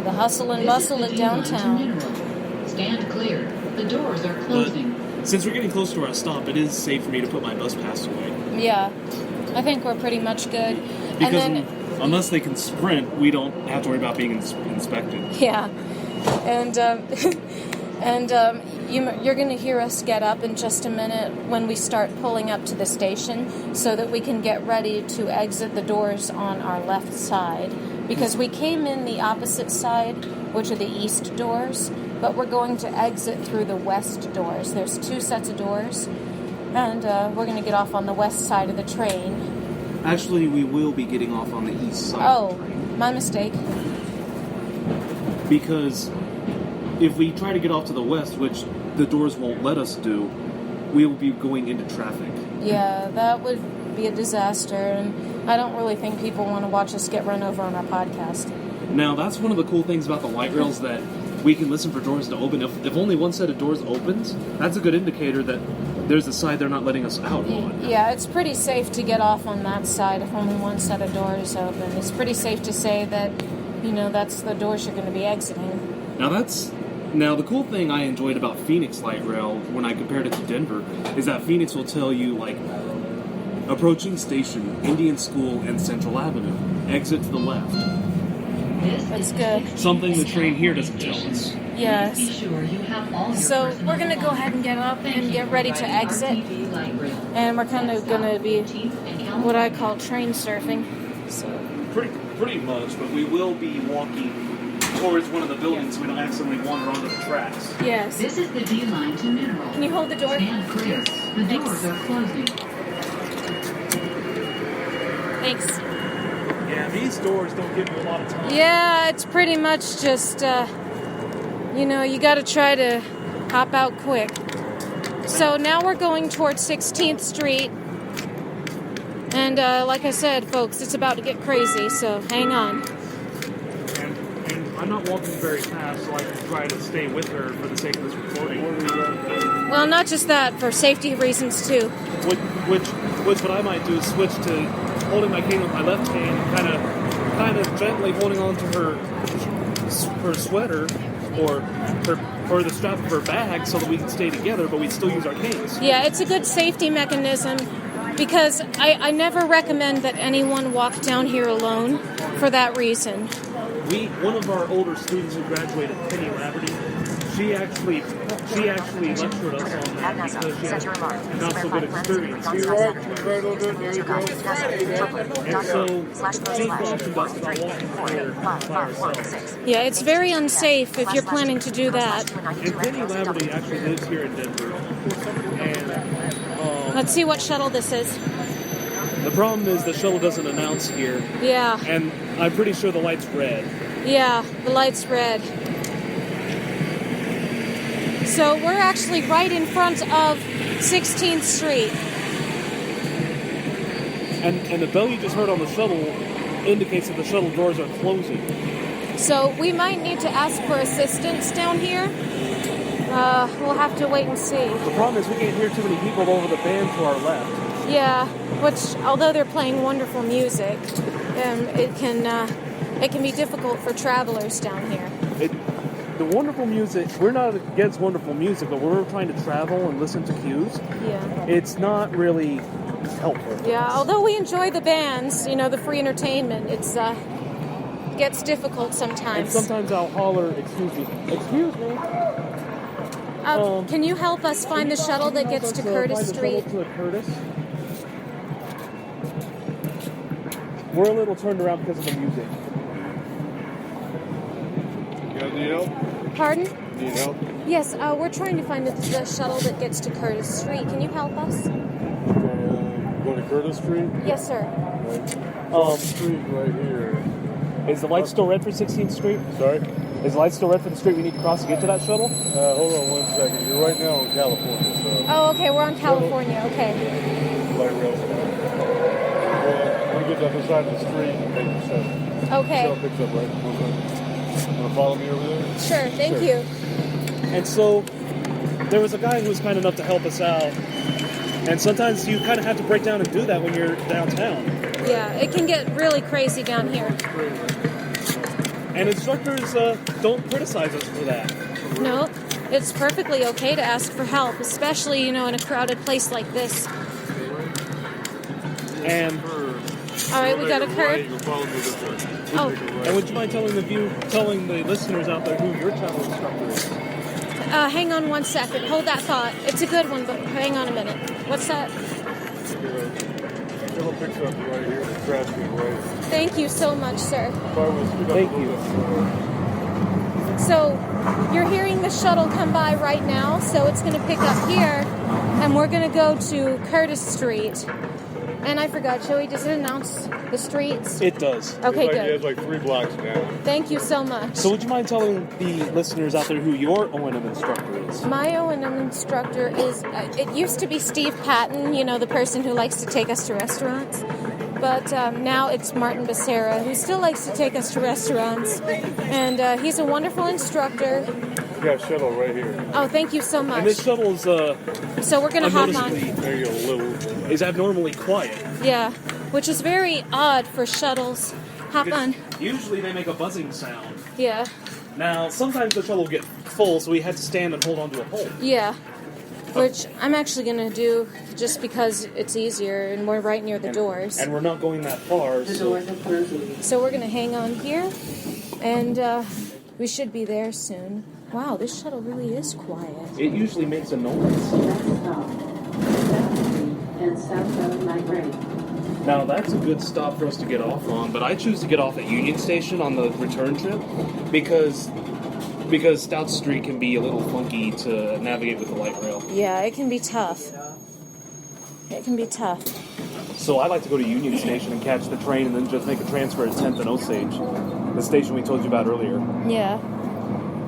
[SPEAKER 2] The hustle and
[SPEAKER 5] This
[SPEAKER 2] bustle
[SPEAKER 5] is
[SPEAKER 2] of
[SPEAKER 5] the D-line to
[SPEAKER 2] downtown.
[SPEAKER 5] Mineral. Stand clear. The doors are closing.
[SPEAKER 4] But since we're getting close to our stop, it is safe for me to put my bus pass away.
[SPEAKER 2] Yeah, I think we're pretty much good.
[SPEAKER 4] Because
[SPEAKER 2] And then,
[SPEAKER 4] unless they can sprint, we don't have to worry about being inspected.
[SPEAKER 2] yeah, and you're going to hear us get up in just a minute when we start pulling up to the station so that we can get ready to exit the doors on our left side. Because we came in the opposite side, which are the east doors, but we're going to exit through the west doors. There's 2 sets of doors, And we're going to get off on the west side of the train.
[SPEAKER 4] Actually, we will be getting off on the east side.
[SPEAKER 2] Oh,
[SPEAKER 4] Of the train.
[SPEAKER 2] my mistake.
[SPEAKER 4] Because if we try to get off to the west, which the doors won't let us do, we will be going into traffic.
[SPEAKER 2] Yeah, that would be a disaster, and I don't really think people want to watch us get run over on our podcast.
[SPEAKER 4] Now, that's one of the cool things about the light rails, that we can listen for doors to open. If only one set of doors opens, that's a good indicator that there's a side they're not letting us out on.
[SPEAKER 2] Yeah, it's pretty safe to get off on that side if only one set of doors open. It's pretty safe to say that, that's the doors you're going to be exiting.
[SPEAKER 4] Now the cool thing I enjoyed about Phoenix Light Rail when I compared it to Denver is that Phoenix will tell you, like, approaching station, Indian School, and Central Avenue. Exit to the left.
[SPEAKER 2] That's good.
[SPEAKER 4] Something the train here doesn't tell us.
[SPEAKER 2] Yes.
[SPEAKER 5] Be sure you have all your
[SPEAKER 2] So
[SPEAKER 5] personal
[SPEAKER 2] we're going to go ahead and get up and get ready to exit.
[SPEAKER 5] TV light rail.
[SPEAKER 2] And we're kind of going to be what I call train surfing. So
[SPEAKER 4] Pretty much, but we will be walking towards one of the buildings so we don't accidentally wander onto the tracks.
[SPEAKER 2] yes.
[SPEAKER 5] This is the D line to Mineral.
[SPEAKER 2] Can you hold the door?
[SPEAKER 5] Stand clear. The doors are closing.
[SPEAKER 2] Thanks.
[SPEAKER 4] Yeah, these doors don't give you a lot of time.
[SPEAKER 2] Yeah, it's pretty much just, you got to try to hop out quick. So now we're going towards 16th Street. And like I said, folks, it's about to get crazy, so hang on.
[SPEAKER 4] And I'm not walking very fast, so I can try to stay with her for the sake of this recording.
[SPEAKER 2] Well, not just that, for safety reasons too.
[SPEAKER 4] Which what I might do is switch to holding my cane with my left hand, kind of gently holding on to her sweater or the strap of her bag so that we can stay together, but we still use our canes.
[SPEAKER 2] Yeah, it's a good safety mechanism because I never recommend that anyone walk down here alone for that reason.
[SPEAKER 4] One of our older students who graduated, Penny Laverty, she actually lectured us on that because she had a not so good experience. And so she cautioned us about walking here by ourselves.
[SPEAKER 2] Yeah, it's very unsafe if you're planning to do that.
[SPEAKER 4] And Penny Laverty actually lives here in Denver. And
[SPEAKER 2] Let's see what shuttle this is.
[SPEAKER 4] the problem is the shuttle doesn't announce here.
[SPEAKER 2] Yeah,
[SPEAKER 4] And I'm pretty sure the light's red.
[SPEAKER 2] yeah, the light's red. So we're actually right in front of 16th Street.
[SPEAKER 4] And the bell you just heard on the shuttle indicates that the shuttle doors are closing.
[SPEAKER 2] So we might need to ask for assistance down here. We'll have to wait and see.
[SPEAKER 4] The problem is we can't hear too many people over the band to our left.
[SPEAKER 2] Yeah, which, although they're playing wonderful music, it can be difficult for travelers down here.
[SPEAKER 4] The wonderful music, we're not against wonderful music, but when we're trying to travel and listen to cues,
[SPEAKER 2] Yeah.
[SPEAKER 4] it's not really helpful.
[SPEAKER 2] Yeah, although we enjoy the bands, the free entertainment, it's gets difficult
[SPEAKER 4] And
[SPEAKER 2] sometimes.
[SPEAKER 4] sometimes I'll holler, excuse me.
[SPEAKER 2] Can you help us find the shuttle that gets to Curtis Street?
[SPEAKER 4] To Curtis. We're a little turned around because of the music.
[SPEAKER 1] You guys need help?
[SPEAKER 2] Pardon?
[SPEAKER 1] Need help?
[SPEAKER 2] Yes, we're trying to find the shuttle that gets to Curtis Street. Can you help us?
[SPEAKER 1] Go to Curtis Street?
[SPEAKER 2] Yes, sir.
[SPEAKER 1] Street right here.
[SPEAKER 4] Is the light still red for 16th Street?
[SPEAKER 1] Sorry?
[SPEAKER 4] Is the light still red for the street we need to cross to get to that shuttle?
[SPEAKER 1] Hold on 1 second. You're right now in California, so
[SPEAKER 2] Oh, okay, we're on California. Okay.
[SPEAKER 1] light rail's fine. When you get to the other side of the street, you make the shuttle.
[SPEAKER 2] Okay.
[SPEAKER 1] Shuttle picks up right. Want to follow me over there?
[SPEAKER 2] Sure, thank you.
[SPEAKER 4] And so there was a guy who was kind enough to help us out. And sometimes you kind of have to break down and do that when you're downtown.
[SPEAKER 2] Yeah, it can get really crazy down here.
[SPEAKER 4] And instructors don't criticize us for that.
[SPEAKER 2] No, it's perfectly okay to ask for help, especially, in a crowded place like this.
[SPEAKER 4] And
[SPEAKER 2] All right, we got a curve. Oh,
[SPEAKER 4] and would you mind telling the listeners out there who your travel instructor is?
[SPEAKER 2] hang on 1 second. Hold that thought. It's a good one, but hang on a minute. What's that?
[SPEAKER 1] Shuttle picks up right here. The trash can right.
[SPEAKER 2] Thank you so much, sir.
[SPEAKER 1] If I was to speed up
[SPEAKER 4] Thank
[SPEAKER 1] a little
[SPEAKER 4] you.
[SPEAKER 1] bit,
[SPEAKER 2] So you're hearing the shuttle come by right now, so it's going to pick up here, and we're going to go to Curtis Street. And I forgot, Joey, does it announce the streets?
[SPEAKER 4] It does.
[SPEAKER 2] Okay,
[SPEAKER 1] It's
[SPEAKER 2] good.
[SPEAKER 1] like 3 blocks down.
[SPEAKER 2] Thank you so much.
[SPEAKER 4] So would you mind telling the listeners out there who your O&M instructor is?
[SPEAKER 2] My O&M instructor is, it used to be Steve Patton, you know, the person who likes to take us to restaurants. But now it's Martin Becerra, who still likes to take us to restaurants. And he's a wonderful instructor.
[SPEAKER 1] You got a shuttle right here.
[SPEAKER 2] Oh, thank you so much.
[SPEAKER 4] And this shuttle is
[SPEAKER 2] So we're going to hop on.
[SPEAKER 1] There you go, little.
[SPEAKER 4] is abnormally quiet.
[SPEAKER 2] Yeah, which is very odd for shuttles. Hop on.
[SPEAKER 4] Usually they make a buzzing sound.
[SPEAKER 2] Yeah,
[SPEAKER 4] Now, sometimes the shuttle will get full, so we had to stand and hold onto a pole.
[SPEAKER 2] yeah. Which I'm actually going to do just because it's easier and we're right near the doors.
[SPEAKER 4] And we're not going that far, so...
[SPEAKER 2] So we're going to hang on here and we should be there soon. Wow, this shuttle really is quiet.
[SPEAKER 4] It usually makes a noise.
[SPEAKER 5] Next stop, South Street and South Road Migrate.
[SPEAKER 4] Now, that's a good stop for us to get off on, but I choose to get off at Union Station on the return trip because Stout Street can be a little funky to navigate with the light rail.
[SPEAKER 2] Yeah, it can be tough. It can be tough.
[SPEAKER 4] So I like to go to Union Station and catch the train and then just make a transfer at 10th and Osage, the station we told you about earlier.
[SPEAKER 2] Yeah.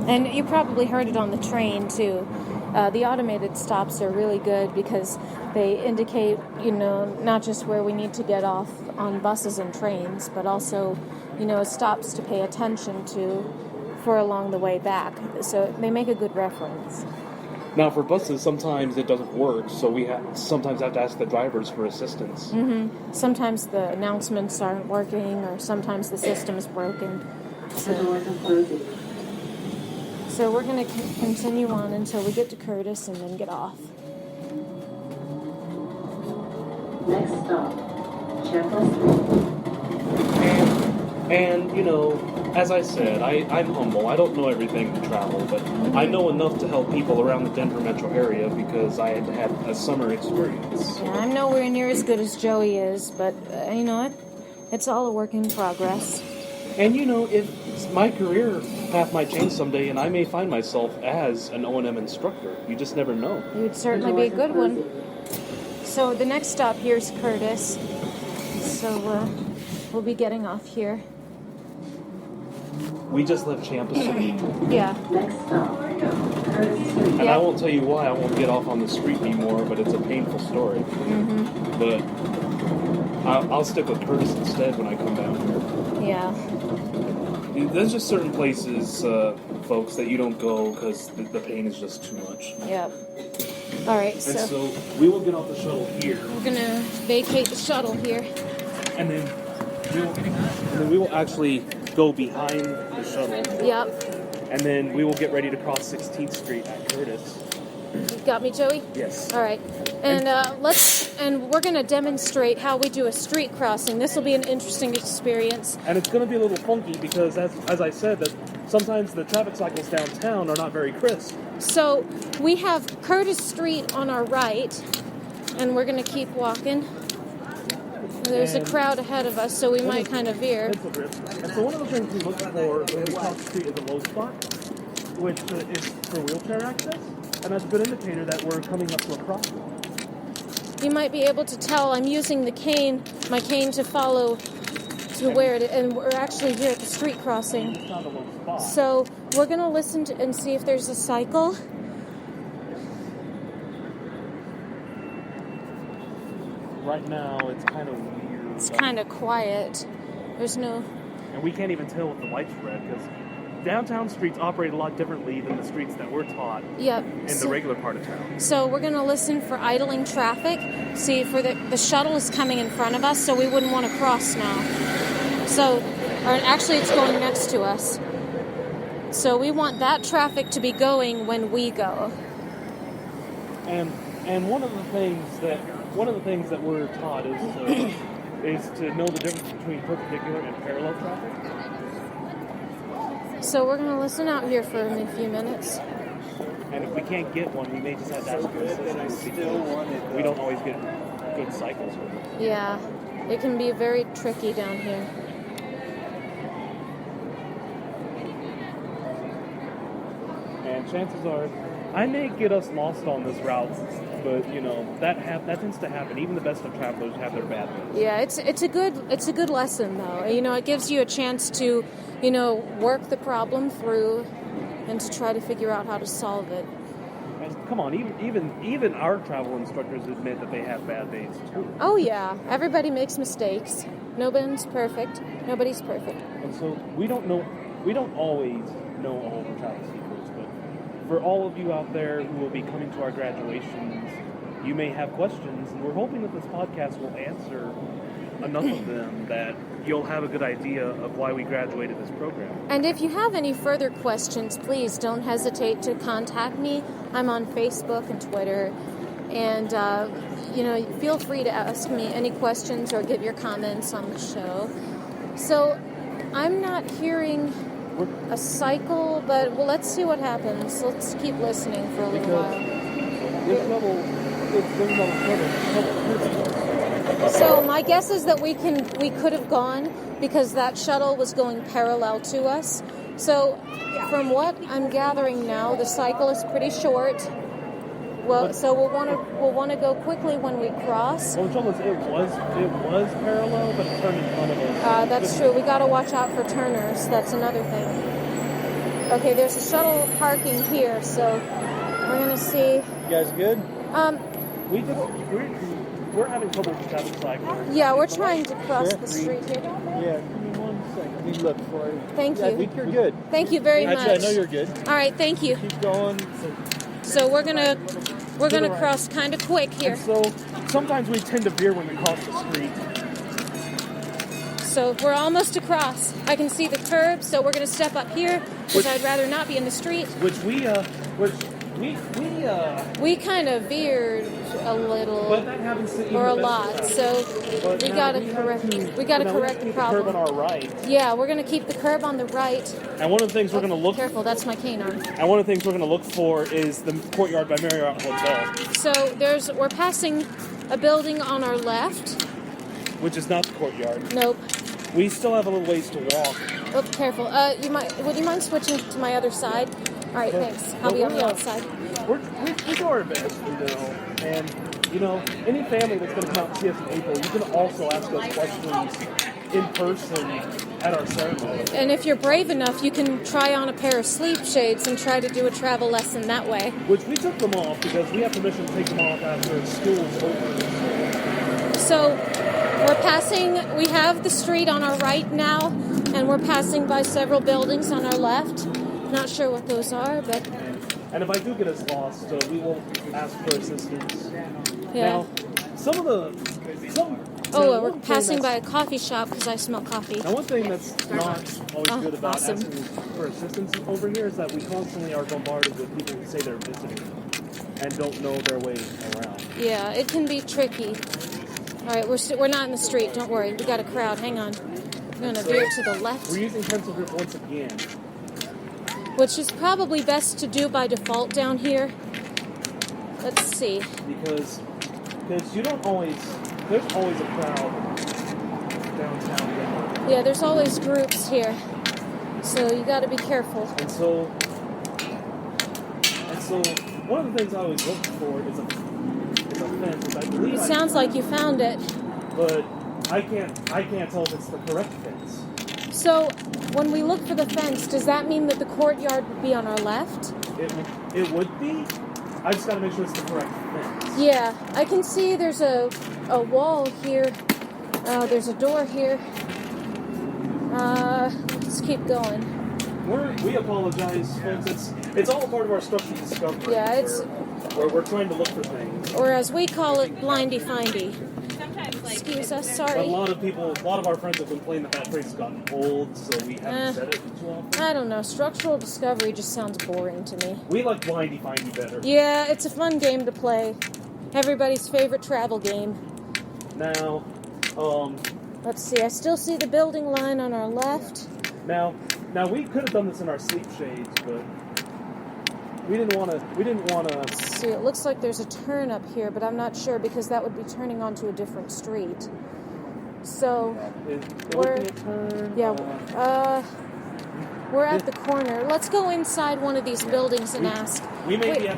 [SPEAKER 2] And you probably heard it on the train, too. The automated stops are really good because they indicate, you know, not just where we need to get off on buses and trains, but also, you know, stops to pay attention to for along the way back. So they make a good reference.
[SPEAKER 4] Now, for buses, sometimes it doesn't work, so we sometimes have to ask the drivers for assistance.
[SPEAKER 2] Mm-hmm. Sometimes the announcements aren't working, or sometimes the system's broken.
[SPEAKER 5] The doors are closing.
[SPEAKER 2] So we're going to continue on until we get to Curtis and then get off.
[SPEAKER 5] Next stop, Chapel Street.
[SPEAKER 4] And, you know, as I said, I'm humble. I don't know everything to travel, but I know enough to help people around the Denver metro area because I had a summer experience.
[SPEAKER 2] Yeah, I'm nowhere near as good as Joey is, but you know what? It's all a work in progress.
[SPEAKER 4] And, you know, if my career path might change someday and I may find myself as an O&M instructor. You just never know.
[SPEAKER 2] It would certainly be a good one. So the next stop here is Curtis. So we'll be getting off here.
[SPEAKER 4] We just left Champa City.
[SPEAKER 2] Yeah.
[SPEAKER 5] Next stop, Curtis Street.
[SPEAKER 4] And I won't tell you why I won't get off on the street anymore, but it's a painful story.
[SPEAKER 2] Mm-hmm.
[SPEAKER 4] But I'll stick with Curtis instead when I come down here.
[SPEAKER 2] Yeah.
[SPEAKER 4] There's just certain places, folks, that you don't go because the pain is just too much.
[SPEAKER 2] Yep. All right,
[SPEAKER 4] And
[SPEAKER 2] so
[SPEAKER 4] so we will get off the shuttle here,
[SPEAKER 2] we're going to vacate the shuttle here.
[SPEAKER 4] and then we will actually go behind the shuttle,
[SPEAKER 2] Yep.
[SPEAKER 4] and then we will get ready to cross 16th Street at Curtis.
[SPEAKER 2] You got me, Joey?
[SPEAKER 4] Yes.
[SPEAKER 2] All right. And we're going to demonstrate how we do a street crossing. This will be an interesting experience.
[SPEAKER 4] And it's going to be a little funky because, as I said, that sometimes the traffic cycles downtown are not very crisp.
[SPEAKER 2] So we have Curtis Street on our right, and we're going to keep walking. There's a crowd ahead of us, so we might kind of veer.
[SPEAKER 4] Pencil grip. And so one of the things we look for when we cross the street is a low spot, which is for wheelchair access, and that's a good indicator that we're coming up to a crosswalk.
[SPEAKER 2] You might be able to tell I'm using my cane to follow to where it is, and we're actually here at the street crossing.
[SPEAKER 4] It's not a low spot.
[SPEAKER 2] So we're going to listen to and see if there's a cycle.
[SPEAKER 4] Right now, it's kind of weird.
[SPEAKER 2] It's kind of quiet. There's no...
[SPEAKER 4] And we can't even tell with the light spread because downtown streets operate a lot differently than the streets that we're taught
[SPEAKER 2] Yep.
[SPEAKER 4] in the regular part of town.
[SPEAKER 2] So we're going to listen for idling traffic. See, for the shuttle is coming in front of us, so we wouldn't want to cross now. So, or actually it's going next to us. So we want that traffic to be going when we go.
[SPEAKER 4] And one of the things that we're taught is to know the difference between perpendicular and parallel traffic.
[SPEAKER 2] So we're going to listen out here for a few minutes.
[SPEAKER 4] And if we can't get one, we may just have to ask for assistance because we don't always get good cycles with it.
[SPEAKER 2] Yeah, it can be very tricky down here.
[SPEAKER 4] chances are I may get us lost on this route, but that tends to happen. Even the best of travelers have their bad days.
[SPEAKER 2] Yeah, it's a good lesson though. It gives you a chance to, work the problem through and to try to figure out how to solve it.
[SPEAKER 4] And come on, even our travel instructors admit that they have bad days too.
[SPEAKER 2] Oh yeah, everybody makes mistakes. Nobody's perfect. Nobody's perfect.
[SPEAKER 4] And so we don't always know all the travel secrets, but for all of you out there who will be coming to our graduations, you may have questions, and we're hoping that this podcast will answer enough of them that you'll have a good idea of why we graduated this program.
[SPEAKER 2] And if you have any further questions, please don't hesitate to contact me. I'm on Facebook and Twitter, and feel free to ask me any questions or give your comments on the show. So I'm not hearing a cycle, but let's see what happens. Let's keep listening for a little while. So my guess is that we could have gone because that shuttle was going parallel to us. So from what I'm gathering now, the cycle is pretty short. Well, so we'll want to go quickly when we cross.
[SPEAKER 4] Well, the trouble is, it was parallel, but it turned in front of us.
[SPEAKER 2] That's true. We got to watch out for turners. That's another thing. Okay, there's a shuttle parking here, so we're gonna see.
[SPEAKER 1] You guys good?
[SPEAKER 4] We're having trouble with traffic cycling.
[SPEAKER 2] Yeah, we're trying to cross the street here.
[SPEAKER 1] Yeah, give me 1 second. We look for it.
[SPEAKER 2] Thank
[SPEAKER 1] Yeah, I
[SPEAKER 2] you.
[SPEAKER 1] think you're good.
[SPEAKER 2] Thank you very much.
[SPEAKER 1] Actually, I know you're good.
[SPEAKER 2] All right, thank you.
[SPEAKER 1] Keep going.
[SPEAKER 2] So we're gonna cross kind of quick here.
[SPEAKER 4] And so sometimes we tend to veer when we cross the street.
[SPEAKER 2] So we're almost across. I can see the curb, so we're gonna step up here because I'd rather not be in the street. We kind of veered a little
[SPEAKER 4] But that happens to
[SPEAKER 2] or a lot, so we gotta correct the problem.
[SPEAKER 4] Curb on our right.
[SPEAKER 2] Yeah, we're gonna keep the curb on the right.
[SPEAKER 4] And one of the things we're going to look
[SPEAKER 2] Careful, that's my cane arm.
[SPEAKER 4] And one of the things we're going to look for is the Courtyard by Marriott Hotel,
[SPEAKER 2] So we're passing a building on our left.
[SPEAKER 4] which is not the Courtyard.
[SPEAKER 2] Nope.
[SPEAKER 4] We still have a little ways to walk.
[SPEAKER 2] Oh, careful. Would you mind switching to my other side? All right, thanks. I'll be on the outside.
[SPEAKER 4] We do our best, And, any family that's going to come out and see us in April, you can also ask us questions in person at our ceremony.
[SPEAKER 2] And if you're brave enough, you can try on a pair of sleep shades and try to do a travel lesson that way.
[SPEAKER 4] Which we took them off because we have permission to take them off after school's over.
[SPEAKER 2] So we have the street on our right now, and we're passing by several buildings on our left. Not sure what those are, but...
[SPEAKER 4] And if I do get us lost, we will ask for assistance.
[SPEAKER 2] Yeah.
[SPEAKER 4] Now,
[SPEAKER 2] we're passing by a coffee shop because I smell coffee.
[SPEAKER 4] Now, one thing that's not always good about
[SPEAKER 2] awesome.
[SPEAKER 4] asking for assistance over here is that we constantly are bombarded with people who say they're visiting and don't know their way around.
[SPEAKER 2] Yeah, it can be tricky. All right, we're not in the street. Don't worry. We got a crowd. Hang on. I'm going to veer to the left.
[SPEAKER 4] We're using pencil grip once again.
[SPEAKER 2] Which is probably best to do by default down here. Let's see.
[SPEAKER 4] Because you don't always... There's always a crowd downtown.
[SPEAKER 2] Yeah, there's always groups here. So you got to be careful.
[SPEAKER 4] And so one of the things I always look for is a fence. I believe
[SPEAKER 2] It sounds like you found it.
[SPEAKER 4] But I can't tell if it's the correct fence.
[SPEAKER 2] So when we look for the fence, does that mean that the courtyard would be on our left?
[SPEAKER 4] It would be. I just got to make sure it's the correct fence.
[SPEAKER 2] Yeah, I can see there's a wall here. There's a door here. Let's keep going.
[SPEAKER 4] We apologize, folks. It's all a part of our structured discovery.
[SPEAKER 2] Yeah, it's
[SPEAKER 4] where we're trying to look for things.
[SPEAKER 2] Or as we call it, blindy findy. Excuse us,
[SPEAKER 4] But
[SPEAKER 2] sorry.
[SPEAKER 4] a lot of our friends have complained that phrase has gotten old, so we haven't said it too often.
[SPEAKER 2] I don't know. Structural discovery just sounds boring to me.
[SPEAKER 4] We like blindy findy better.
[SPEAKER 2] Yeah, it's a fun game to play. Everybody's favorite travel game.
[SPEAKER 4] Now,
[SPEAKER 2] Let's see. I still see the building line on our left.
[SPEAKER 4] Now we could have done this in our sleep shades, but we didn't want to.
[SPEAKER 2] Let's see. It looks like there's a turn up here, but I'm not sure because that would be turning onto a different street. So
[SPEAKER 4] We're looking at turn.
[SPEAKER 2] yeah. We're at the corner. Let's go inside one of these buildings and ask.
[SPEAKER 4] We may
[SPEAKER 2] Wait.
[SPEAKER 4] be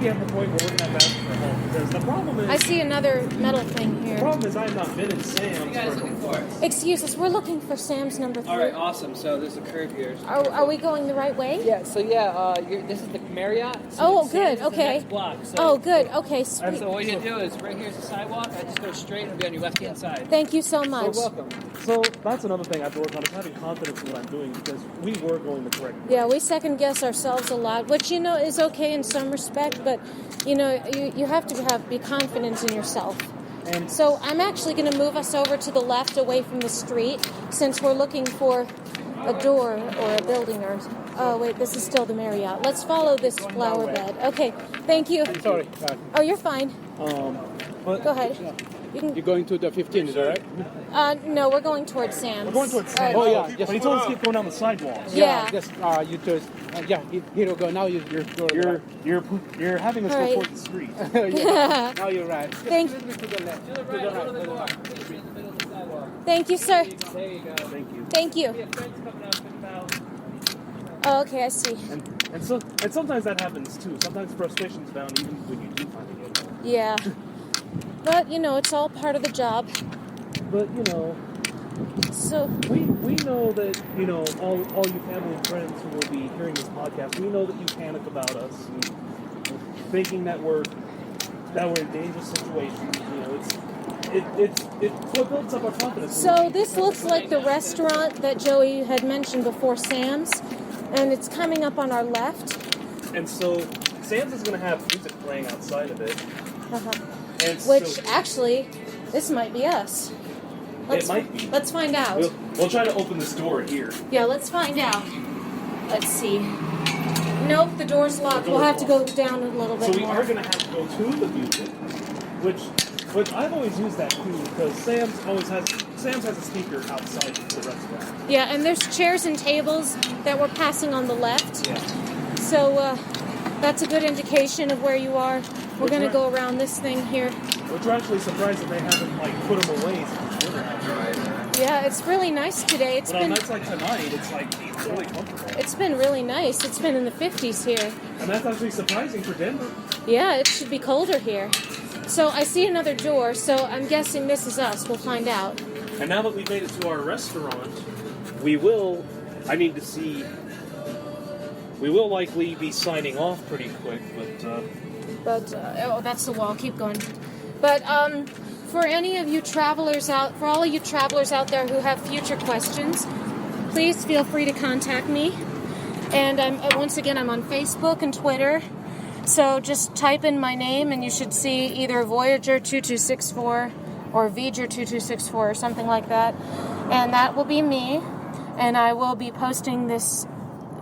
[SPEAKER 4] at the point where we're going to have to ask for help, because the problem is...
[SPEAKER 2] I see another metal thing
[SPEAKER 4] The
[SPEAKER 2] here.
[SPEAKER 4] problem is I have not been in Sam's for...
[SPEAKER 2] Excuse us, we're looking for Sam's number 3.
[SPEAKER 7] All right, awesome. So there's a curve here.
[SPEAKER 2] Are we going the right way?
[SPEAKER 7] Yeah. So this is the Marriott. So
[SPEAKER 2] Oh,
[SPEAKER 7] Sam's
[SPEAKER 2] good.
[SPEAKER 7] is the
[SPEAKER 2] Okay.
[SPEAKER 7] next block. So,
[SPEAKER 2] Oh, good. Okay, sweet.
[SPEAKER 7] So what you do is right here's the sidewalk. I just go straight and be on your left hand side.
[SPEAKER 2] Thank you so much.
[SPEAKER 7] You're welcome.
[SPEAKER 4] So that's another thing I have to work on, is having confidence in what I'm doing, because we were going the correct way.
[SPEAKER 2] Yeah, we second guess ourselves a lot, which is okay in some respect, but you have to be confident in yourself.
[SPEAKER 4] And
[SPEAKER 2] So I'm actually going to move us over to the left, away from the street, since we're looking for a door or a building. Or oh wait, this is still the Marriott. Let's follow this flower bed. Okay, thank you.
[SPEAKER 8] Sorry.
[SPEAKER 2] Oh, you're fine.
[SPEAKER 4] but
[SPEAKER 2] Go ahead. You can.
[SPEAKER 8] You're going to the 15, is that right?
[SPEAKER 2] No, we're going towards Sam's.
[SPEAKER 4] we're going towards Sam's.
[SPEAKER 8] Oh, yeah,
[SPEAKER 4] But he told us to keep going down the sidewalk.
[SPEAKER 2] Yeah.
[SPEAKER 8] Just, you just, here we go. Now you're going
[SPEAKER 4] You're having us
[SPEAKER 2] All
[SPEAKER 4] go
[SPEAKER 2] right.
[SPEAKER 4] towards the street.
[SPEAKER 8] yeah. Now you're right.
[SPEAKER 2] Thank,
[SPEAKER 7] To the left. To the right. Go to the bar. In the middle of the sidewalk.
[SPEAKER 2] thank you, sir.
[SPEAKER 7] There you go.
[SPEAKER 4] Thank you.
[SPEAKER 2] Thank you.
[SPEAKER 7] We have friends coming up in about.
[SPEAKER 2] Oh, okay, I see.
[SPEAKER 4] And sometimes that happens too. Sometimes frustration's bound even when you do finally get home.
[SPEAKER 2] Yeah. But, it's all part of the job.
[SPEAKER 4] But
[SPEAKER 2] So,
[SPEAKER 4] we know that all you family and friends who will be hearing this podcast, we know that you panic about us, and thinking that we're in dangerous situations. It's what builds up our confidence.
[SPEAKER 2] So this looks like the restaurant that Joey had mentioned before, Sam's, and it's coming up on our left.
[SPEAKER 4] And so Sam's is going to have music playing outside of it.
[SPEAKER 2] Uh-huh.
[SPEAKER 4] And
[SPEAKER 2] Which,
[SPEAKER 4] so
[SPEAKER 2] actually, this might be us.
[SPEAKER 4] it might be.
[SPEAKER 2] Let's find out.
[SPEAKER 4] We'll try to open this door here.
[SPEAKER 2] Yeah, let's find out. Let's see. Nope, the door's locked. We'll have to go down a little bit
[SPEAKER 4] So we
[SPEAKER 2] more.
[SPEAKER 4] are going to have to go to the music, which I've always used that too, because Sam's has a speaker outside the restaurant.
[SPEAKER 2] Yeah, and there's chairs and tables that we're passing on the left.
[SPEAKER 4] Yeah.
[SPEAKER 2] So that's a good indication of where you are. We're going to go around this thing here.
[SPEAKER 4] Which we're actually surprised that they haven't put them away since dinner out.
[SPEAKER 2] Yeah, it's really nice today.
[SPEAKER 4] But on nights like tonight, it's really comfortable.
[SPEAKER 2] It's been really nice. It's been in the 50s here.
[SPEAKER 4] And that's actually surprising for Denver.
[SPEAKER 2] Yeah, it should be colder here. So I see another door, so I'm guessing this is us. We'll find out.
[SPEAKER 4] And now that we've made it to our restaurant, we will likely be signing off pretty quick,
[SPEAKER 2] But that's the wall. Keep going. But for any of you travelers for all of you travelers out there who have future questions, please feel free to contact me. And once again, I'm on Facebook and Twitter. So just type in my name, and you should see either Voyager 2264 or Voyager 2264 or something like that. And that will be me. And I will be posting this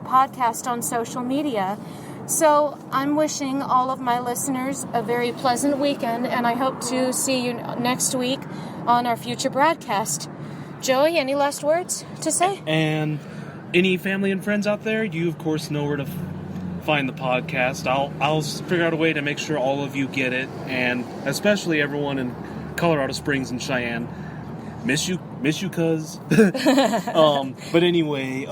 [SPEAKER 2] podcast on social media. So I'm wishing all of my listeners a very pleasant weekend, and I hope to see you next week on our future broadcast. Joey, any last words to say?
[SPEAKER 4] And any family and friends out there, you of course know where to find the podcast. I'll figure out a way to make sure all of you get it, and especially everyone in Colorado Springs and Cheyenne. Miss you, cuz. But anyway,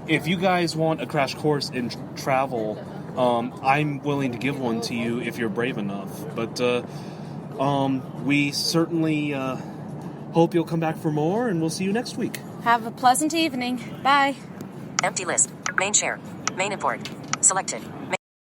[SPEAKER 4] if you guys want a crash course in travel, I'm willing to give one to you if you're brave enough. But we certainly hope you'll come back for more, and we'll see you next week.
[SPEAKER 2] Have a pleasant evening. Bye.
[SPEAKER 6] Empty list. Main share. Main import. Selected.